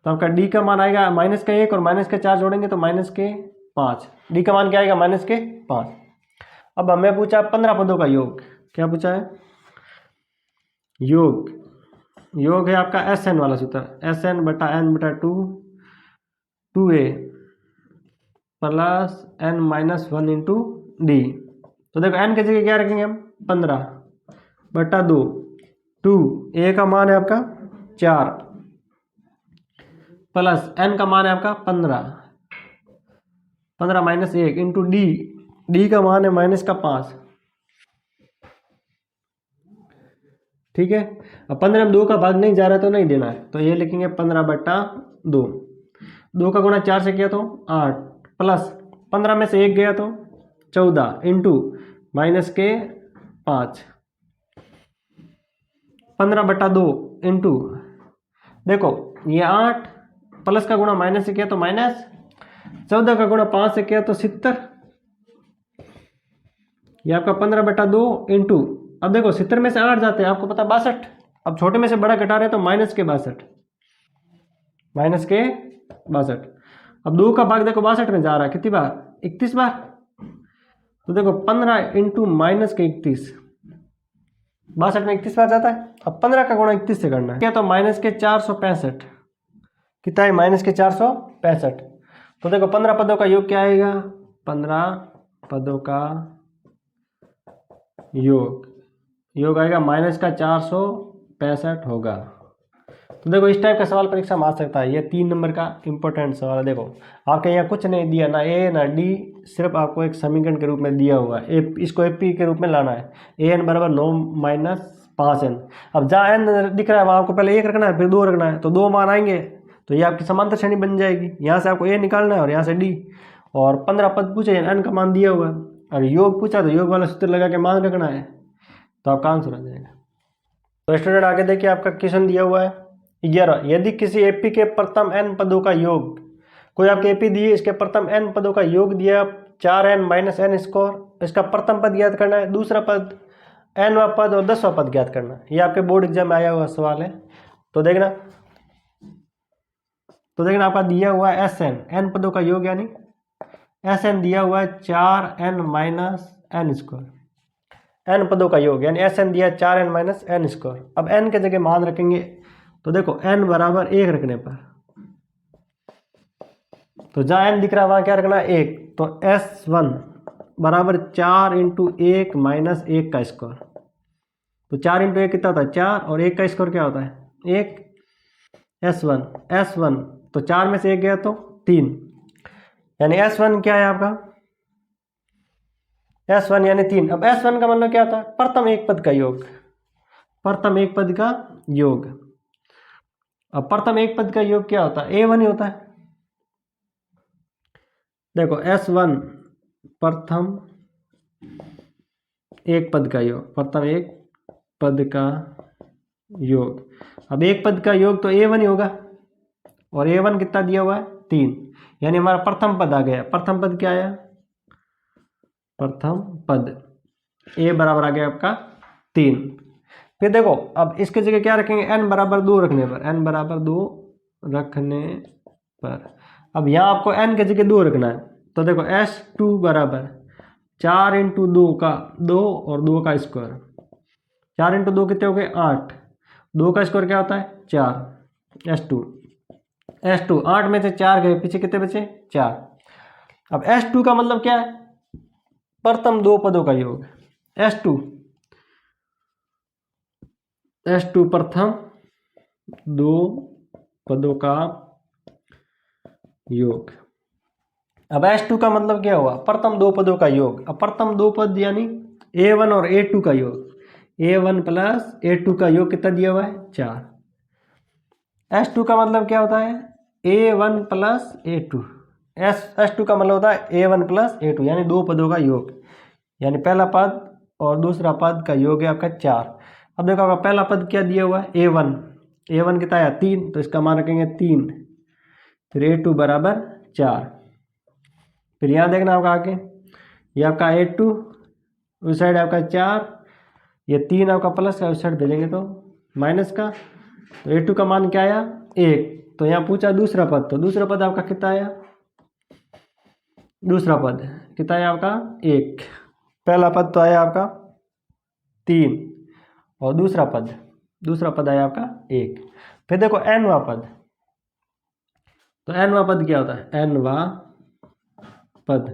S1: तो आपका D का मान आएगा माइनस का 1 और माइनस का 4 जोड़ेंगे तो माइनस के 5, D का मान क्या आएगा माइनस के 5। अब हमें पूछा 15 पदों का योग, क्या पूछा है, योग, योग है आपका SN वाला सूत्र, SN बटा N बटा 2 2A plus N minus 1 into D, तो देखो N की जगह क्या रखेंगे हम 15 बटा 2, 2 A का मान है आपका 4 प्लस N का मान है आपका 15, 15 माइनस 1 इंटू D, D का मान है माइनस का 5। ठीक है, अब 15 में 2 का भाग नहीं जा रहा तो नहीं देना है, तो ये लिखेंगे 15 बटा 2, 2 का गुणा 4 से किया तो 8 प्लस 15 में से 1 गया तो 14 इंटू माइनस के 5, 15 बटा 2 इंटू देखो ये 8 प्लस का गुणा माइनस से किया तो माइनस, 14 का गुणा 5 से किया तो 70, ये आपका 15 बटा 2 इंटू, अब देखो 70 में से 8 जाते हैं आपको पता 62, अब छोटे में से बड़ा घटा रहे हैं तो माइनस के 62, माइनस के 62, अब 2 का भाग देखो 62 में जा रहा है कितनी बार 31 बार, तो देखो 15 इंटू माइनस के 31, 62 में 31 बार जाता है, अब 15 का गुणा 31 से करना है क्या तो माइनस के 465, कितना है माइनस के 465, तो देखो 15 पदों का योग क्या आएगा, 15 पदों का योग, योग आएगा माइनस का 465 होगा। तो देखो इस टाइप का सवाल परीक्षा में आ सकता है, ये 3 नंबर का इंपॉर्टेंट सवाल है। देखो आपके यहाँ कुछ नहीं दिया, ना ए ना डी, सिर्फ आपको एक समीकरण के रूप में दिया हुआ है, इसको एपी के रूप में लाना है, ए एन बराबर 9 माइनस 5n। अब जहाँ एन दिख रहा है वहाँ आपको पहले 1 रखना है फिर 2 रखना है, तो 2 मान आएंगे तो ये आपकी समांतर श्रेणी बन जाएगी। यहाँ से आपको ए निकालना है और यहाँ से डी, और 15 पद पूछे एन का मान दिया हुआ है, और योग पूछा तो योग वाला सूत्र लगा के मान रखना है, तो आपका आंसर आ जाएगा। तो स्टूडेंट आगे देखिए आपका क्वेश्चन दिया हुआ है 11, यदि किसी एपी के प्रथम n पदों का योग, कोई आपके एपी दिए इसके प्रथम n पदों का योग दिया 4n माइनस n स्क्वायर, इसका प्रथम पद ज्ञात करना है, दूसरा पद nवां पद और 10वां पद ज्ञात करना है। ये आपके बोर्ड एग्जाम में आया हुआ सवाल है, तो देखना आपका दिया हुआ है n पदों का योग, यानी Sn दिया हुआ है 4n minus n square, n पदों का योग यानी Sn दिया 4n माइनस n स्क्वायर। अब n के जगह मान रखेंगे, तो देखो n बराबर 1 रखने पर, तो जहाँ n दिख रहा है वहाँ क्या रखना है 1, तो S1 बराबर 4 इंटू 1 माइनस 1 का स्क्वायर, तो 4 इंटू 1 कितना होता है 4, और 1 का स्क्वायर क्या होता है 1, S1 तो 4 में से 1 गया तो 3, यानी S1 क्या है आपका S1 यानी 3। अब S1 का मतलब क्या होता है प्रथम एक पद का योग, प्रथम एक पद का योग। अब प्रथम एक पद का योग क्या होता है A1 ही होता है। देखो S1 प्रथम एक पद का योग, प्रथम एक पद का योग। अब एक पद का योग तो A1 ही होगा, और A1 कितना दिया हुआ है 3, यानी हमारा प्रथम पद आ गया। प्रथम पद क्या आया, प्रथम पद A बराबर आ गया आपका 3। फिर देखो अब इसके जगह क्या रखेंगे n बराबर 2 रखने पर, n बराबर 2 रखने पर। अब यहाँ आपको n की जगह 2 रखना है, तो देखो S2 बराबर 4 इंटू 2 का 2 और 2 का स्क्वायर। 4 इंटू 2 कितने हो गए 8, 2 का स्क्वायर क्या होता है 4। S2 8 में से 4 गए, पीछे कितने बचे 4। अब S2 का मतलब क्या है, प्रथम दो पदों का योग। S2 प्रथम दो पदों का योग। अब S2 का मतलब क्या हुआ, प्रथम दो पदों का योग। अब प्रथम दो पद यानी A1 और A2 का योग, A1 प्लस A2 का योग कितना दिया हुआ है 4। S2 का मतलब क्या होता है A1 प्लस A2। S2 का मतलब होता है A1 प्लस A2 यानी दो पदों का योग, यानी पहला पद और दूसरा पद का योग है आपका 4। अब देखो आपका पहला पद क्या दिया हुआ है A1 कितना है 3, तो इसका मान रखेंगे 3, फिर A2 बराबर 4। फिर यहाँ देखना आपका आगे, ये आपका A2 उस साइड आपका 4, ये 3 आपका प्लस का, उस साइड भेजेंगे तो माइनस का। तो A2 का मान क्या आया 1। तो यहाँ पूछा दूसरा पद, तो दूसरा पद आपका कितना आया, दूसरा पद कितना आया आपका 1। पहला पद तो आया आपका 3 और दूसरा पद आया आपका 1। फिर देखो nवां पद, तो nवां पद क्या होता है nवां पद।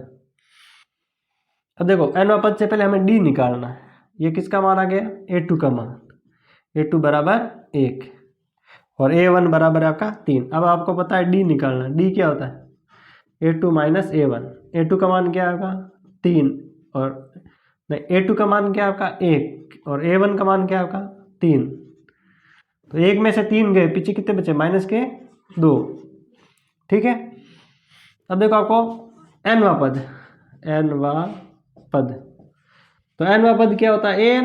S1: अब देखो nवां पद से पहले हमें d निकालना है, ये किसका मान आ गया A2 का मान, A2 बराबर 1 और A1 बराबर आपका 3। अब आपको पता है d निकालना, d क्या होता है A2 माइनस A1। A2 का मान क्या है आपका 3 और नहीं, A2 का मान क्या है आपका 1 और A1 का मान क्या है आपका 3। तो 1 में से 3 गए, पीछे कितने बचे माइनस के 2। ठीक है, अब देखो आपको nवां पद, तो nवां पद क्या होता है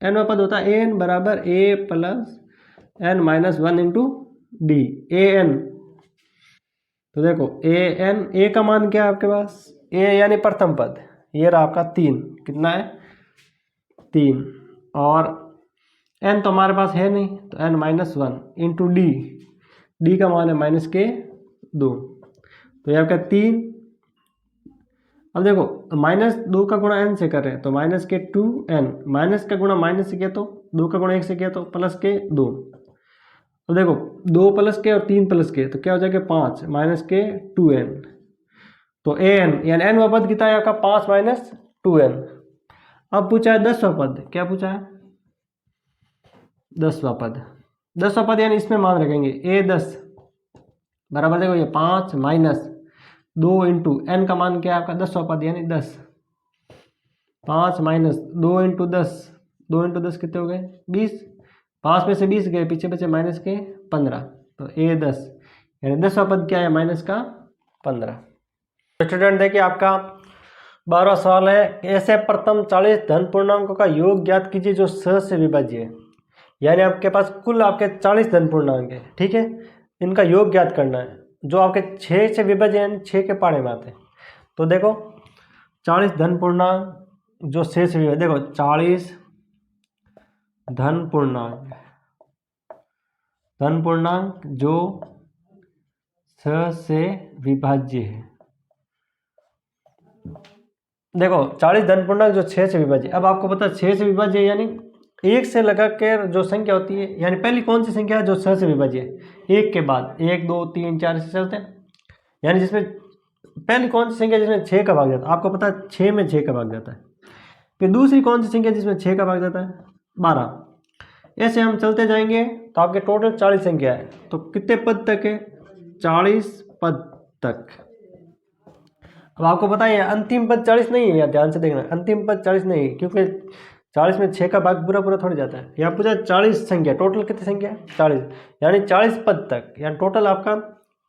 S1: nवां पद होता है an बराबर a plus n minus 1 into D an। तो देखो a का मान क्या है आपके पास a यानी प्रथम पद, ये रहा आपका 3, कितना है 3, और n तो हमारे पास है नहीं, तो n माइनस 1 इंटू डी का मान है माइनस के 2, तो ये आपका 3। अब देखो माइनस 2 का गुणा n से कर रहे हैं, तो माइनस के 2n, माइनस का गुणा माइनस से किया तो 2 का गुणा 1 से किया तो प्लस के 2। तो देखो 2 प्लस के और 3 प्लस के, तो क्या हो जाएगा 5 माइनस के 2n। तो an यानी nवां पद कितना है आपका 5 माइनस 2n। अब पूछा है 10वां पद, क्या पूछा है 10वां पद यानी इसमें मान रखेंगे A10 बराबर, देखो ये 5 माइनस 2 इंटू n का मान क्या है आपका 10वां पद यानी 10। 5 माइनस 2 इंटू 10, 2 इंटू 10 कितने हो गए 20, 5 में से 20 गए, पीछे बचे माइनस के 15। तो A10 यानी 10वां पद क्या है माइनस का 15। स्टूडेंट देखिए आपका 12वां सवाल है, ऐसे प्रथम 40 धन पूर्णांकों का योग ज्ञात कीजिए जो 100 से विभाज्य है। यानी आपके पास कुल आपके 40 धन पूर्णांक है, ठीक है, इनका योग ज्ञात करना है जो आपके 6 से विभाज्य यानी 6 के पाड़े में आते हैं। तो देखो 40 धन पूर्णांक जो 6 से विभाज्य, देखो 40 धन पूर्णांक जो 6 से विभाज्य है। देखो 40 धन पूर्णांक जो 6 से विभाज्य, अब आपको पता है 6 से विभाज्य यानी 1 से लगा कर जो संख्या होती है, यानी पहली कौन सी संख्या है जो 6 से विभाज्य है, 1 के बाद 1 2 3 4 से चलते हैं, यानी जिसमें पहली कौन सी संख्या जिसमें 6 का भाग जाता है, आपको पता है 6 में 6 का भाग जाता है। फिर दूसरी कौन सी संख्या जिसमें 6 का भाग जाता है 12। ऐसे हम चलते जाएंगे तो आपके टोटल 40 संख्या है, तो कितने पद तक है 40 पद तक। अब आपको पता है अंतिम पद 40 नहीं है, या ध्यान से देखना अंतिम पद 40 नहीं है, क्योंकि 40 में 6 का भाग पूरा थोड़ी जाता है। यहाँ पूछा 40 संख्या, टोटल कितनी संख्या 40, यानी 40 पद तक, यानी टोटल आपका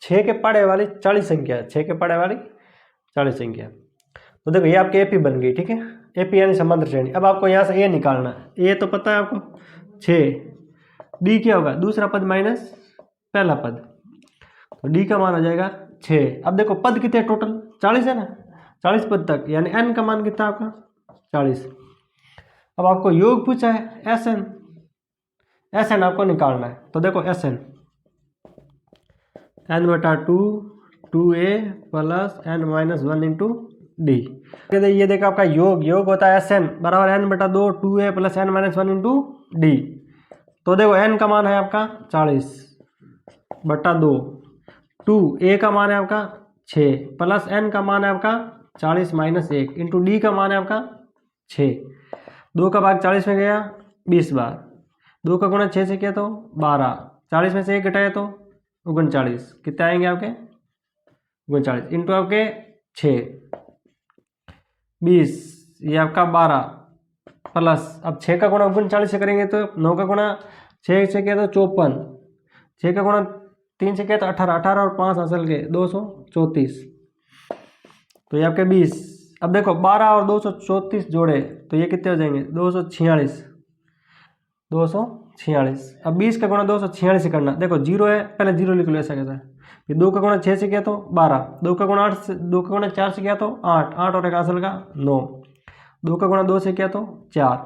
S1: 6 के पाड़े वाली 40 संख्या है, 6 के पाड़े वाली 40 संख्या। तो देखो ये आपकी एपी बन गई, ठीक है, एपी यानी समांतर श्रेणी। अब आपको यहाँ से ए निकालना है, ए तो पता है आपको 6, डी क्या होगा दूसरा पद माइनस पहला पद, तो डी का मान हो जाएगा 6। अब देखो पद कितने टोटल 40 है ना, 40 पद तक, यानी एन का मान कितना आपका 40। अब आपको योग पूछा है एस एन आपको निकालना है, तो देखो एस एन n बटा 2 2a plus n minus 1 into D. ये देखो आपका योग होता है Sn बराबर n बटा 2 2a plus n minus 1 into d. तो देखो n का मान है आपका 40 बटा 2, 2a का मान है आपका 6 प्लस n का मान है आपका 40 माइनस 1 इंटू डी का मान है आपका 6। 2 का भाग 40 में गया 20 बार, 2 का गुणा 6 से किया तो 12, 40 में से 1 घटाया तो 39, कितने आएंगे आपके 39 इंटू आपके 6 20, ये आपका 12 प्लस अब 6 का गुणा 39 से करेंगे तो 9 का गुणा 6 से किया तो 54, 6 का गुणा 3 से किया तो 18, 18 और 5 असल के 234, तो ये आपके 20। अब देखो 12 और 234 जोड़े तो ये कितने हो जाएंगे 246, 246। अब 20 का गुणा 246 से करना, देखो जीरो है पहले जीरो लिख लो ऐसा कैसा है, फिर 2 का गुणा 6 से किया तो 12, 2 का गुणा 8 से 2 का गुणा 4 से किया तो 8, 8 और एक असल का 9, 2 का गुणा 2 से किया तो 4,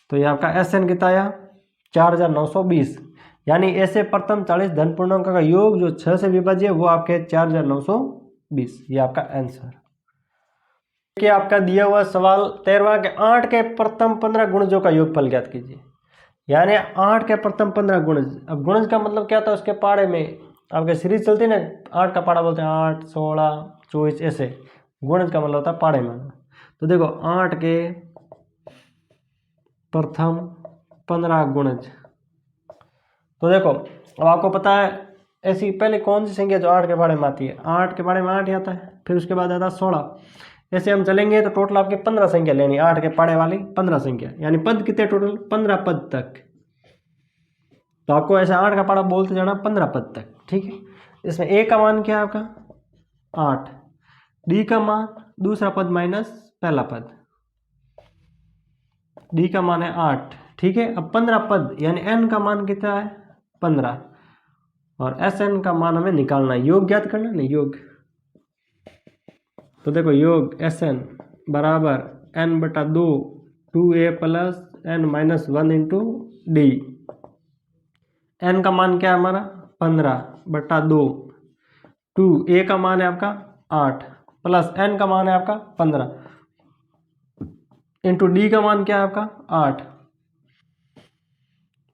S1: तो ये आपका SN कितना आया 4920। यानी ऐसे प्रथम 40 धन पूर्णांकों का योग जो 6 से विभाज्य वो आपके 4920, ये आपका आंसर। कि आपका दिया हुआ सवाल 13वां के 8 के प्रथम 15 गुणजों का योगफल ज्ञात कीजिए। यानी 8 के प्रथम 15 गुणज, अब गुणज का मतलब क्या था उसके पाड़े में आपके सीरीज चलती है ना, 8 का पाड़ा बोलते हैं 8 16 24 ऐसे, गुणज का मतलब होता है पाड़े में। तो देखो 8 के प्रथम 15 गुणज, तो देखो अब आपको पता है ऐसी पहले कौन सी संख्या जो 8 के पाड़े में आती है, 8 के पाड़े में 8 ही आता है, फिर उसके बाद आता है 16, ऐसे हम चलेंगे तो टोटल आपके 15 संख्या लेनी, 8 के पाड़े वाली 15 संख्या, यानी पद कितने टोटल 15 पद तक। तो आपको ऐसे 8 का पाड़ा बोलते जाना 15 पद तक, ठीक है। इसमें ए का मान क्या है आपका 8, डी का मान दूसरा पद माइनस पहला पद, डी का मान है 8, ठीक है। अब 15 पद यानी एन का मान कितना है 15 और एस एन का मान हमें निकालना है, योग ज्ञात करना नहीं योग। तो देखो योग एस एन बराबर एन बटा 2 2a plus N minus 1 into D. N का मान क्या है हमारा 15 बटा 2, 2a का मान है आपका 8 प्लस एन का मान है आपका 15 इंटू डी का मान क्या है आपका 8।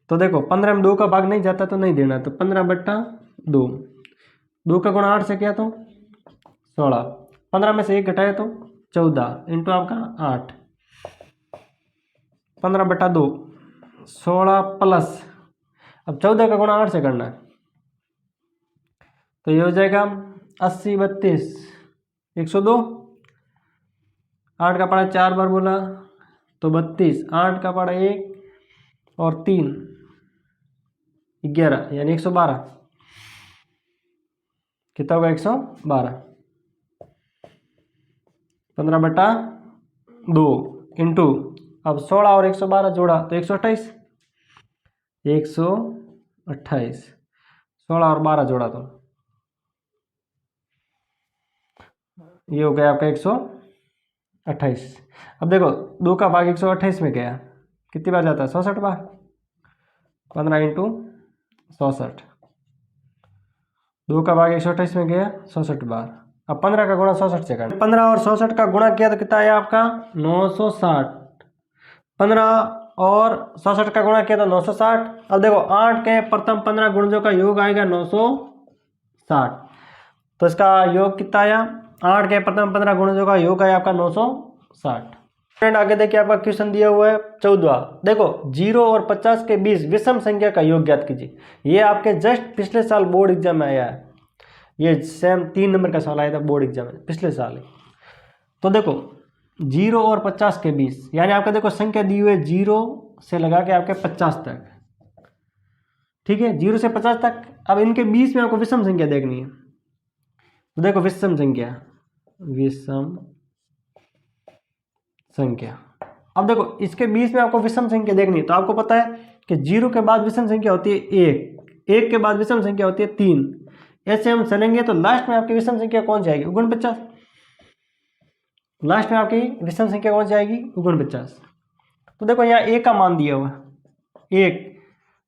S1: तो देखो 15 में 2 का भाग नहीं जाता तो नहीं देना, तो 15 बट्टा 2, 2 का गुणा 8 से किया तो 16, 15 में से 1 घटाया तो 14 इंटू आपका 8, 15 बट्टा 2 16 प्लस अब 14 का गुणा 8 से करना है, तो ये हो जाएगा 80 32 102, 8 का पाड़ा 4 बार बोला तो 32, 8 का पाड़ा 1 और 3 11 यानी 112, कितना होगा 112, 15 बटा 2 इंटू अब 16 और 112 जोड़ा तो 128, 128 16 और 12 जोड़ा तो ये हो गया आपका 128। अब देखो 2 का भाग 128 में गया कितनी बार जाता है 67 बार, 15 इंटू 67, 2 का भाग 128 में गया 67 बार। अब 15 का गुणा 67 से करना, 15 और 67 का गुणा किया तो कितना आया आपका 960, 15 और 67 का गुणा किया तो 960। अब देखो 8 के प्रथम 15 गुणजों का योग आएगा 960, तो इसका योग कितना आया 8 के प्रथम 15 गुणजों का योग आया आपका 960। फ्रेंड आगे देखिए आपका क्वेश्चन दिया हुआ है 14, देखो 0 और 50 के बीच विषम संख्या का योग ज्ञात कीजिए। ये आपके जस्ट पिछले साल बोर्ड एग्जाम में आया है, ये सेम 3 नंबर का सवाल आया था बोर्ड एग्जाम में पिछले साल ही। तो देखो 0 और 50 के बीच यानी आपका देखो संख्या दी हुई है 0 से लगा के आपके 50 तक, ठीक है 0 से 50 तक। अब इनके बीच में आपको विषम संख्या देखनी है, तो देखो विषम संख्या अब देखो इसके बीच में आपको विषम संख्या देखनी है, तो आपको पता है कि 0 के बाद विषम संख्या होती है 1, 1 के बाद विषम संख्या होती है 3, ऐसे हम चलेंगे तो लास्ट में आपकी विषम संख्या कौन सी आएगी 49, लास्ट में आपकी विषम संख्या कौन सी आएगी 49। तो देखो यहाँ a का मान दिया हुआ 1,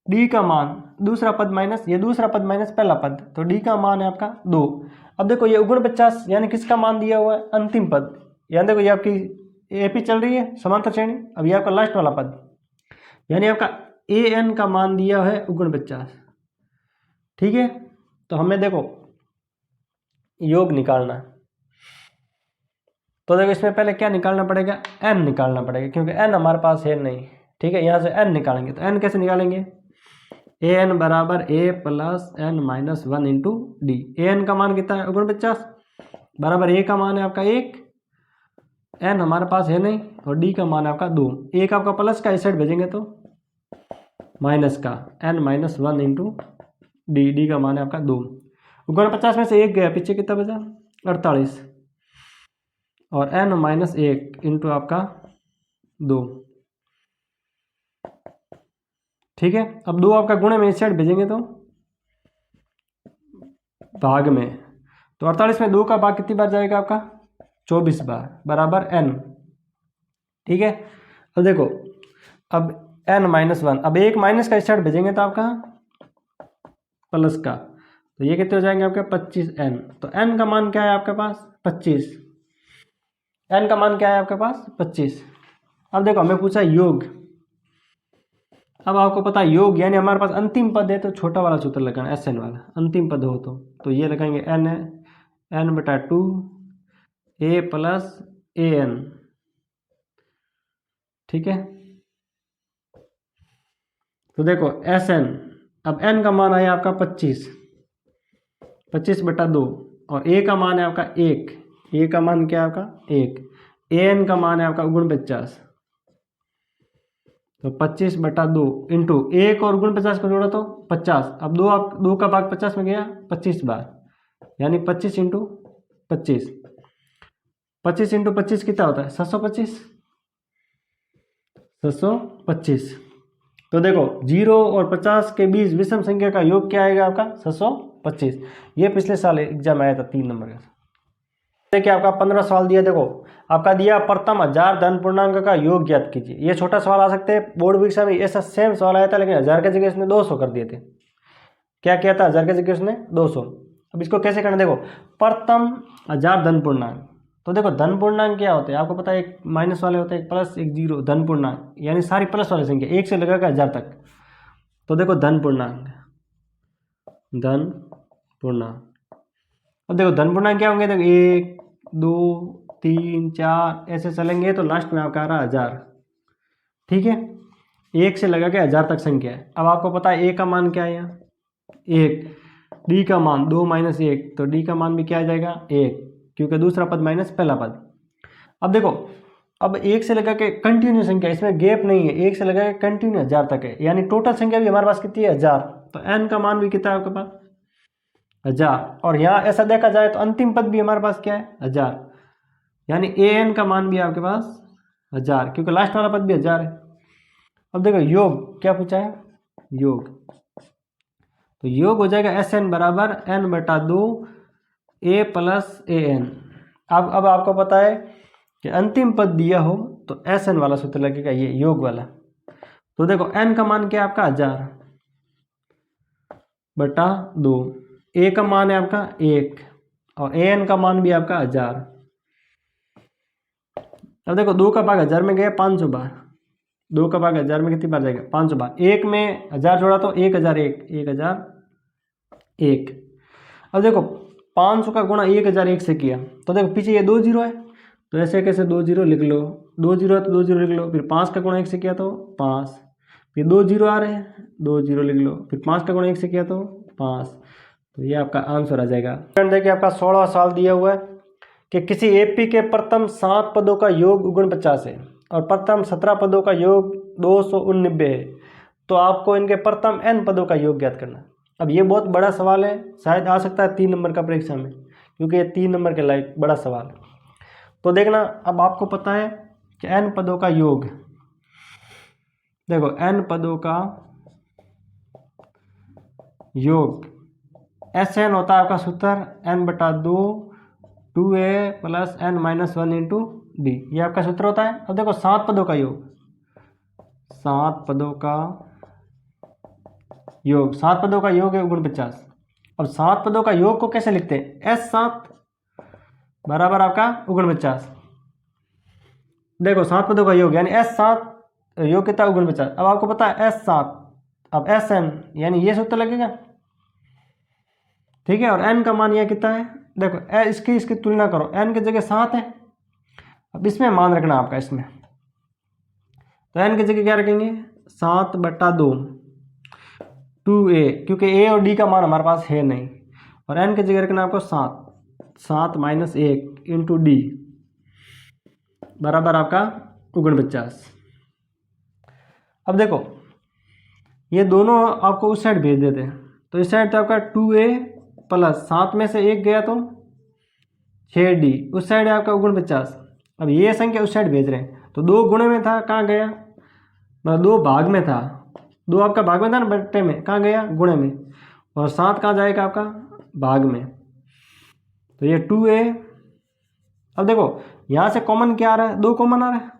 S1: डी का मान दूसरा पद माइनस ये दूसरा पद माइनस पहला पद, तो डी का मान है आपका 2। अब देखो ये 49 यानी किसका मान दिया हुआ है, अंतिम पद। यानी देखो ये आपकी एपी चल रही है समांतर श्रेणी, अब ये आपका लास्ट वाला पद यानी आपका ए एन का मान दिया है 49। ठीक है, तो हमें देखो योग निकालना है, तो देखो इसमें पहले क्या निकालना पड़ेगा, एन निकालना पड़ेगा, क्योंकि एन हमारे पास है नहीं। ठीक है, यहाँ से एन निकालेंगे, तो एन कैसे निकालेंगे, ए एन बराबर a plus N minus 1 into d. A n का मान कितना है 49 बराबर ए का मान है आपका 1, एन हमारे पास है नहीं, और डी का मान है आपका 2। एक आपका प्लस का इस साइड भेजेंगे तो माइनस का N minus 1 into D, D का मान है आपका 2। 49 में से 1 गया, पीछे कितना बचा 48, और एन माइनस 1 इंटू आपका 2। ठीक है, अब 2 आपका गुणे में इस साइड भेजेंगे तो भाग में, तो 48 में 2 का भाग कितनी बार जाएगा आपका 24 बार बराबर एन। ठीक है, अब देखो अब एन माइनस 1, अब एक माइनस का इस साइड भेजेंगे तो आपका प्लस का, तो ये कितने हो जाएंगे आपके 25 एन। तो एन का मान क्या है आपके पास 25, एन का मान क्या है आपके पास 25। अब देखो हमें पूछा योग, अब आपको पता है योग यानी हमारे पास अंतिम पद है, तो छोटा वाला सूत्र लगाना एस एन वाला, अंतिम पद हो तो ये लगाएंगे एन है एन बटा 2 ए प्लस ए एन। ठीक है, तो देखो एस एन, अब एन का मान आया आपका 25, 25 बटा 2, और ए का मान है आपका 1, ए का मान क्या है आपका 1, ए एन का मान है आपका 49, तो 25 बटा 2 इंटू 1 और 49 को जोड़ा तो 50। अब 2 का भाग 50 में गया 25 बार, यानी 25 इंटू 25, 25 इंटू 25 कितना होता है 725, 725। तो देखो 0 और 50 के बीच विषम संख्या का योग क्या आएगा आपका 725। ये पिछले साल एग्जाम आया था 3 नंबर का। देखिए आपका 15 सवाल दिया, देखो आपका दिया प्रथम हजार धन पूर्णांक का योग ज्ञात कीजिए। ये छोटा सवाल आ सकते हैं, बोर्ड परीक्षा में ऐसा सेम सवाल आया था, लेकिन 1000 की जगह इसने 200 कर दिए थे। क्या किया था 1000 की जगह उसने 200। अब इसको कैसे करना, देखो प्रथम हजार धन पूर्णांक, तो देखो धन पूर्णांक क्या होते हैं आपको पता है, एक माइनस वाले होते हैं, एक प्लस एक जीरो, धन पूर्णांक यानी सारी प्लस वाली संख्या 1 से लेकर 1000 तक। तो देखो धन पूर्णांक, धन पूर्णांक, अब देखो धन पूर्णांक क्या होंगे, देखो 1 2 3 4 ऐसे चलेंगे, तो लास्ट में आपका आ रहा 1000। ठीक है, 1 से लगा के 1000 तक संख्या है। अब आपको पता है ए का मान क्या है यहाँ 1, डी का मान 2 माइनस 1, तो डी का मान भी क्या आ जाएगा 1, क्योंकि दूसरा पद माइनस पहला पद। अब देखो अब 1 से लगा के कंटिन्यू संख्या, इसमें गैप नहीं है, 1 से लगा के कंटिन्यू 1000 तक है, यानी टोटल संख्या भी हमारे पास कितनी है 1000। तो एन का मान भी कितना है आपके पास 1000, और यहाँ ऐसा देखा जाए तो अंतिम पद भी हमारे पास क्या है 1000, यानी ए एन का मान भी आपके पास 1000, क्योंकि लास्ट वाला पद भी 1000 है। अब देखो योग क्या पूछा है, योग, तो योग हो जाएगा एस एन बराबर एन बटा 2 ए प्लस ए एन। अब आपको पता है कि अंतिम पद दिया हो तो एस एन वाला सूत्र लगेगा, ये योग वाला। तो देखो एन का मान क्या है आपका 1000 बटा 2, ए का मान है आपका 1, और ए एन का मान भी आपका 1000। अब देखो 2 का भाग 1000 में गया 500 बार, 2 का भाग 1000 में कितनी बार जाएगा 500 बार, 1 में 1000 जोड़ा तो 1001, 1001। अब देखो 500 का गुणा 1001 से किया, तो देखो पीछे ये 2 जीरो है, तो ऐसे कैसे 2 जीरो लिख लो, 2 जीरो है तो 2 जीरो लिख लो, फिर 5 का गुणा 1 से किया तो 5, फिर 2 जीरो आ रहे हैं 2 जीरो लिख लो, फिर 5 का गुणा 1 से किया तो 5, तो ये आपका आंसर आ जाएगा। देखिए आपका 16 साल दिया हुआ है कि किसी एपी के प्रथम 7 पदों का योग 49 है और प्रथम 17 पदों का योग 299 है, तो आपको इनके प्रथम n पदों का योग ज्ञात करना। अब ये बहुत बड़ा सवाल है, शायद आ सकता है 3 नंबर का परीक्षा में, क्योंकि ये 3 नंबर के लायक बड़ा सवाल है। तो देखना, अब आपको पता है कि n पदों का योग, देखो n पदों का योग एस एन होता है आपका सूत्र n बटा 2 2a plus n minus 1 into D, ये आपका सूत्र होता है। अब देखो 7 पदों का योग, 7 पदों का योग, 7 पदों का योग है 49। अब 7 पदों का योग को कैसे लिखते हैं, S7 बराबर आपका 49। देखो 7 पदों का योग यानी S7 योग कितना 49। अब आपको पता है S7, अब SN यानी ये सूत्र लगेगा, ठीक है। और n का मान यह कितना है, देखो इसकी तुलना करो, n की जगह 7 है। अब इसमें मान रखना आपका, इसमें तो n की जगह क्या रखेंगे 7/2 2a, क्योंकि a और d का मान हमारे पास है नहीं, और n की जगह रखना आपको 7 माइनस 1 इंटू डी बराबर आपका 49। अब देखो ये दोनों आपको उस साइड भेज देते हैं, तो इस साइड तो आपका 2a प्लस 7 में से 1 गया तो 6d, उस साइड है आपका 49। अब ये संख्या उस साइड भेज रहे हैं, तो 2 गुणे में था, कहाँ गया, मतलब 2 भाग में था, 2 आपका भाग में था ना बट्टे में, कहाँ गया गुणे में, और 7 कहाँ जाएगा आपका भाग में, तो ये 2a। अब देखो यहाँ से कॉमन क्या आ रहा है, 2 कॉमन आ रहा है,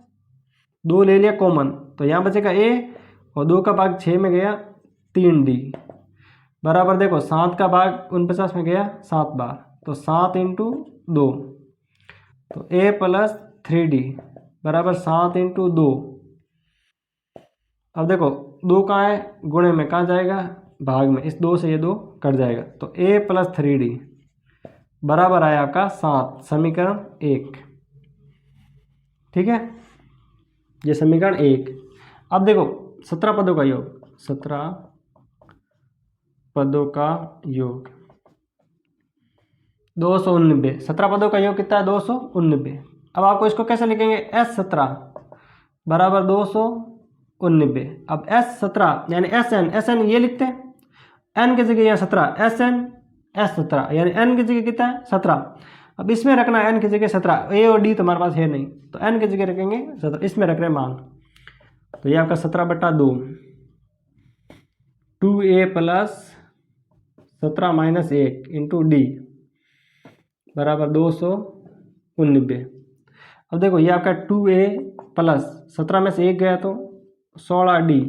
S1: 2 ले लिया कॉमन, तो यहाँ बचेगा a, और 2 का भाग 6 में गया 3d बराबर, देखो 7 का भाग 49 में गया 7 बार, तो 7 इंटू 2, तो a प्लस 3d बराबर 7 इंटू 2। अब देखो 2 कहाँ है गुणे में, कहाँ जाएगा भाग में, इस 2 से ये 2 कट जाएगा, तो a प्लस 3d बराबर आया आपका 7, समीकरण 1, ठीक है, ये समीकरण 1। अब देखो 17 पदों का योग, 17 पदों का योग 219, 17 पदों का योग कितना है 219। अब आपको इसको कैसे लिखेंगे, S17 बराबर 219। अब S17 यानी SN ये लिखते हैं, n की जगह यहाँ 17, SN S17 यानी n की जगह कितना है 17। अब इसमें रखना n की जगह 17, a और d तो हमारे पास है नहीं, तो n की जगह रखेंगे 17, इसमें रख रहे हैं मान, तो ये आपका 17/2 2a plus 17 minus 1 into D बराबर 219। अब देखो ये आपका 2a प्लस 17 में से 1 गया तो 16d।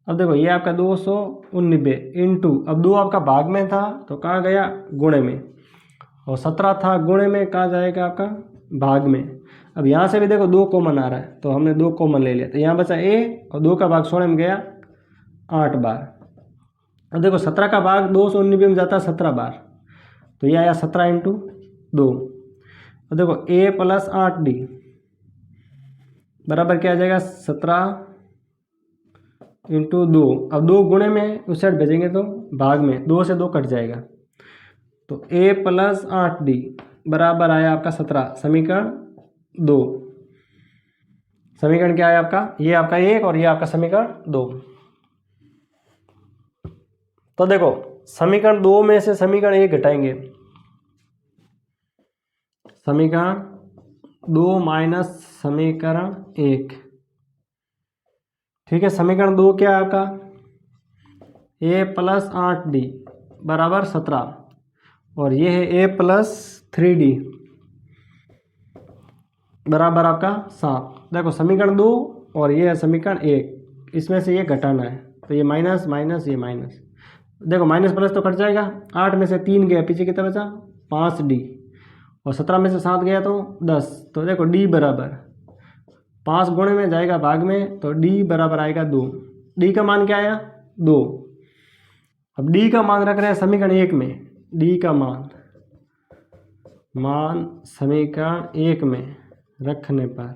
S1: अब देखो ये आपका 219 इंटू, अब 2 आपका भाग में था तो कहाँ गया गुणे में, और 17 था गुणे में, कहाँ जाएगा आपका भाग में। अब यहाँ से भी देखो 2 कॉमन आ रहा है, तो हमने 2 कॉमन ले लिया, तो यहाँ बचा a, और 2 का भाग 16 में गया 8 बार। अब देखो 17 का भाग 219 में जाता है 17 बार, तो ये आया 17 इंटू 2। अब देखो a प्लस 8d बराबर क्या आ जाएगा 17 इंटू 2। अब 2 गुणे में उस साइड भेजेंगे तो भाग में, 2 से 2 कट जाएगा, तो a प्लस 8d बराबर आया आपका 17, समीकरण 2। समीकरण क्या है आपका, ये आपका 1 और ये आपका समीकरण 2। तो देखो समीकरण 2 में से समीकरण 1 घटाएंगे, समीकरण 2 माइनस समीकरण 1, ठीक है। समीकरण 2 क्या है आपका, a प्लस 8d बराबर 17, और ये है a प्लस 3d बराबर आपका 7। देखो समीकरण 2 और ये है समीकरण 1, इसमें से ये घटाना है, तो ये माइनस माइनस ये माइनस, देखो माइनस प्लस तो कट जाएगा, 8 में से 3 गया, पीछे कितना बचा 5d, और 17 में से 7 गया तो 10, तो देखो d बराबर 5 गुणे में जाएगा भाग में, तो d बराबर आएगा 2। d का मान क्या आया 2। अब d का मान रख रहे हैं समीकरण 1 में, d का मान समीकरण 1 में रखने पर,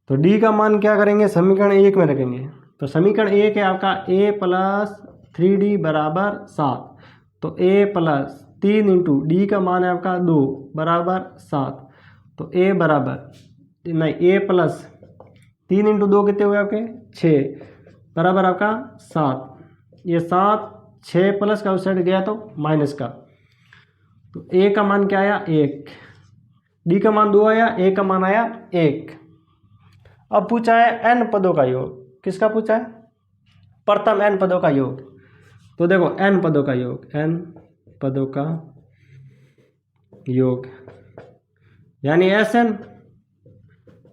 S1: तो d का मान क्या करेंगे समीकरण 1 में रखेंगे, तो समीकरण 1 है आपका a प्लस 3d बराबर 7, तो a प्लस 3 इंटू डी का मान है आपका 2 बराबर 7, तो a बराबर नहीं a प्लस 3 इंटू 2 कितने हुए आपके 6 बराबर आपका 7। ये 7 6 प्लस का उस साइड गया तो माइनस का, तो a का मान क्या आया 1, d का मान 2 आया, a का मान आया 1। अब पूछा है n पदों का योग, किसका पूछा है प्रथम n पदों का योग, तो देखो n पदों का योग, n पदों का योग यानी Sn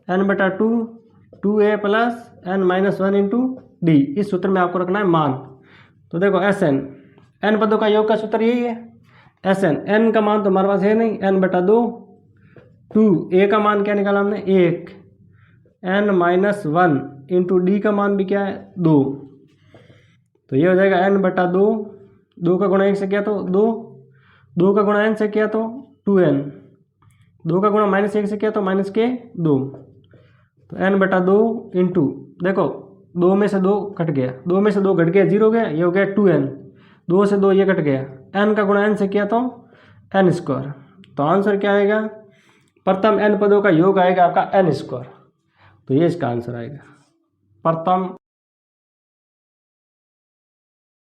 S1: n/2 2a plus n minus 1 into d, इस सूत्र में आपको रखना है मान, तो देखो एस एन पदों का योग का सूत्र यही है एस एन का मान तो हमारे पास है नहीं, n बटा 2 2, ए का मान क्या निकाला हमने 1, n-1 इंटू डी का मान भी क्या है 2, तो ये हो जाएगा n बटा 2, 2 का गुणा 1 से किया तो 2, 2 का गुणा n से किया तो 2n, 2 का गुणा -1 से किया तो -2, तो n बटा 2 इंटू देखो 2 में से 2 कट गया, 2 में से 2 घट गया 0 हो गया, ये हो गया 2n, 2 से 2 ये कट गया, n का गुणा n से किया तो n², तो आंसर क्या आएगा प्रथम n पदों का योग आएगा आपका n², तो ये इसका आंसर आएगा प्रथम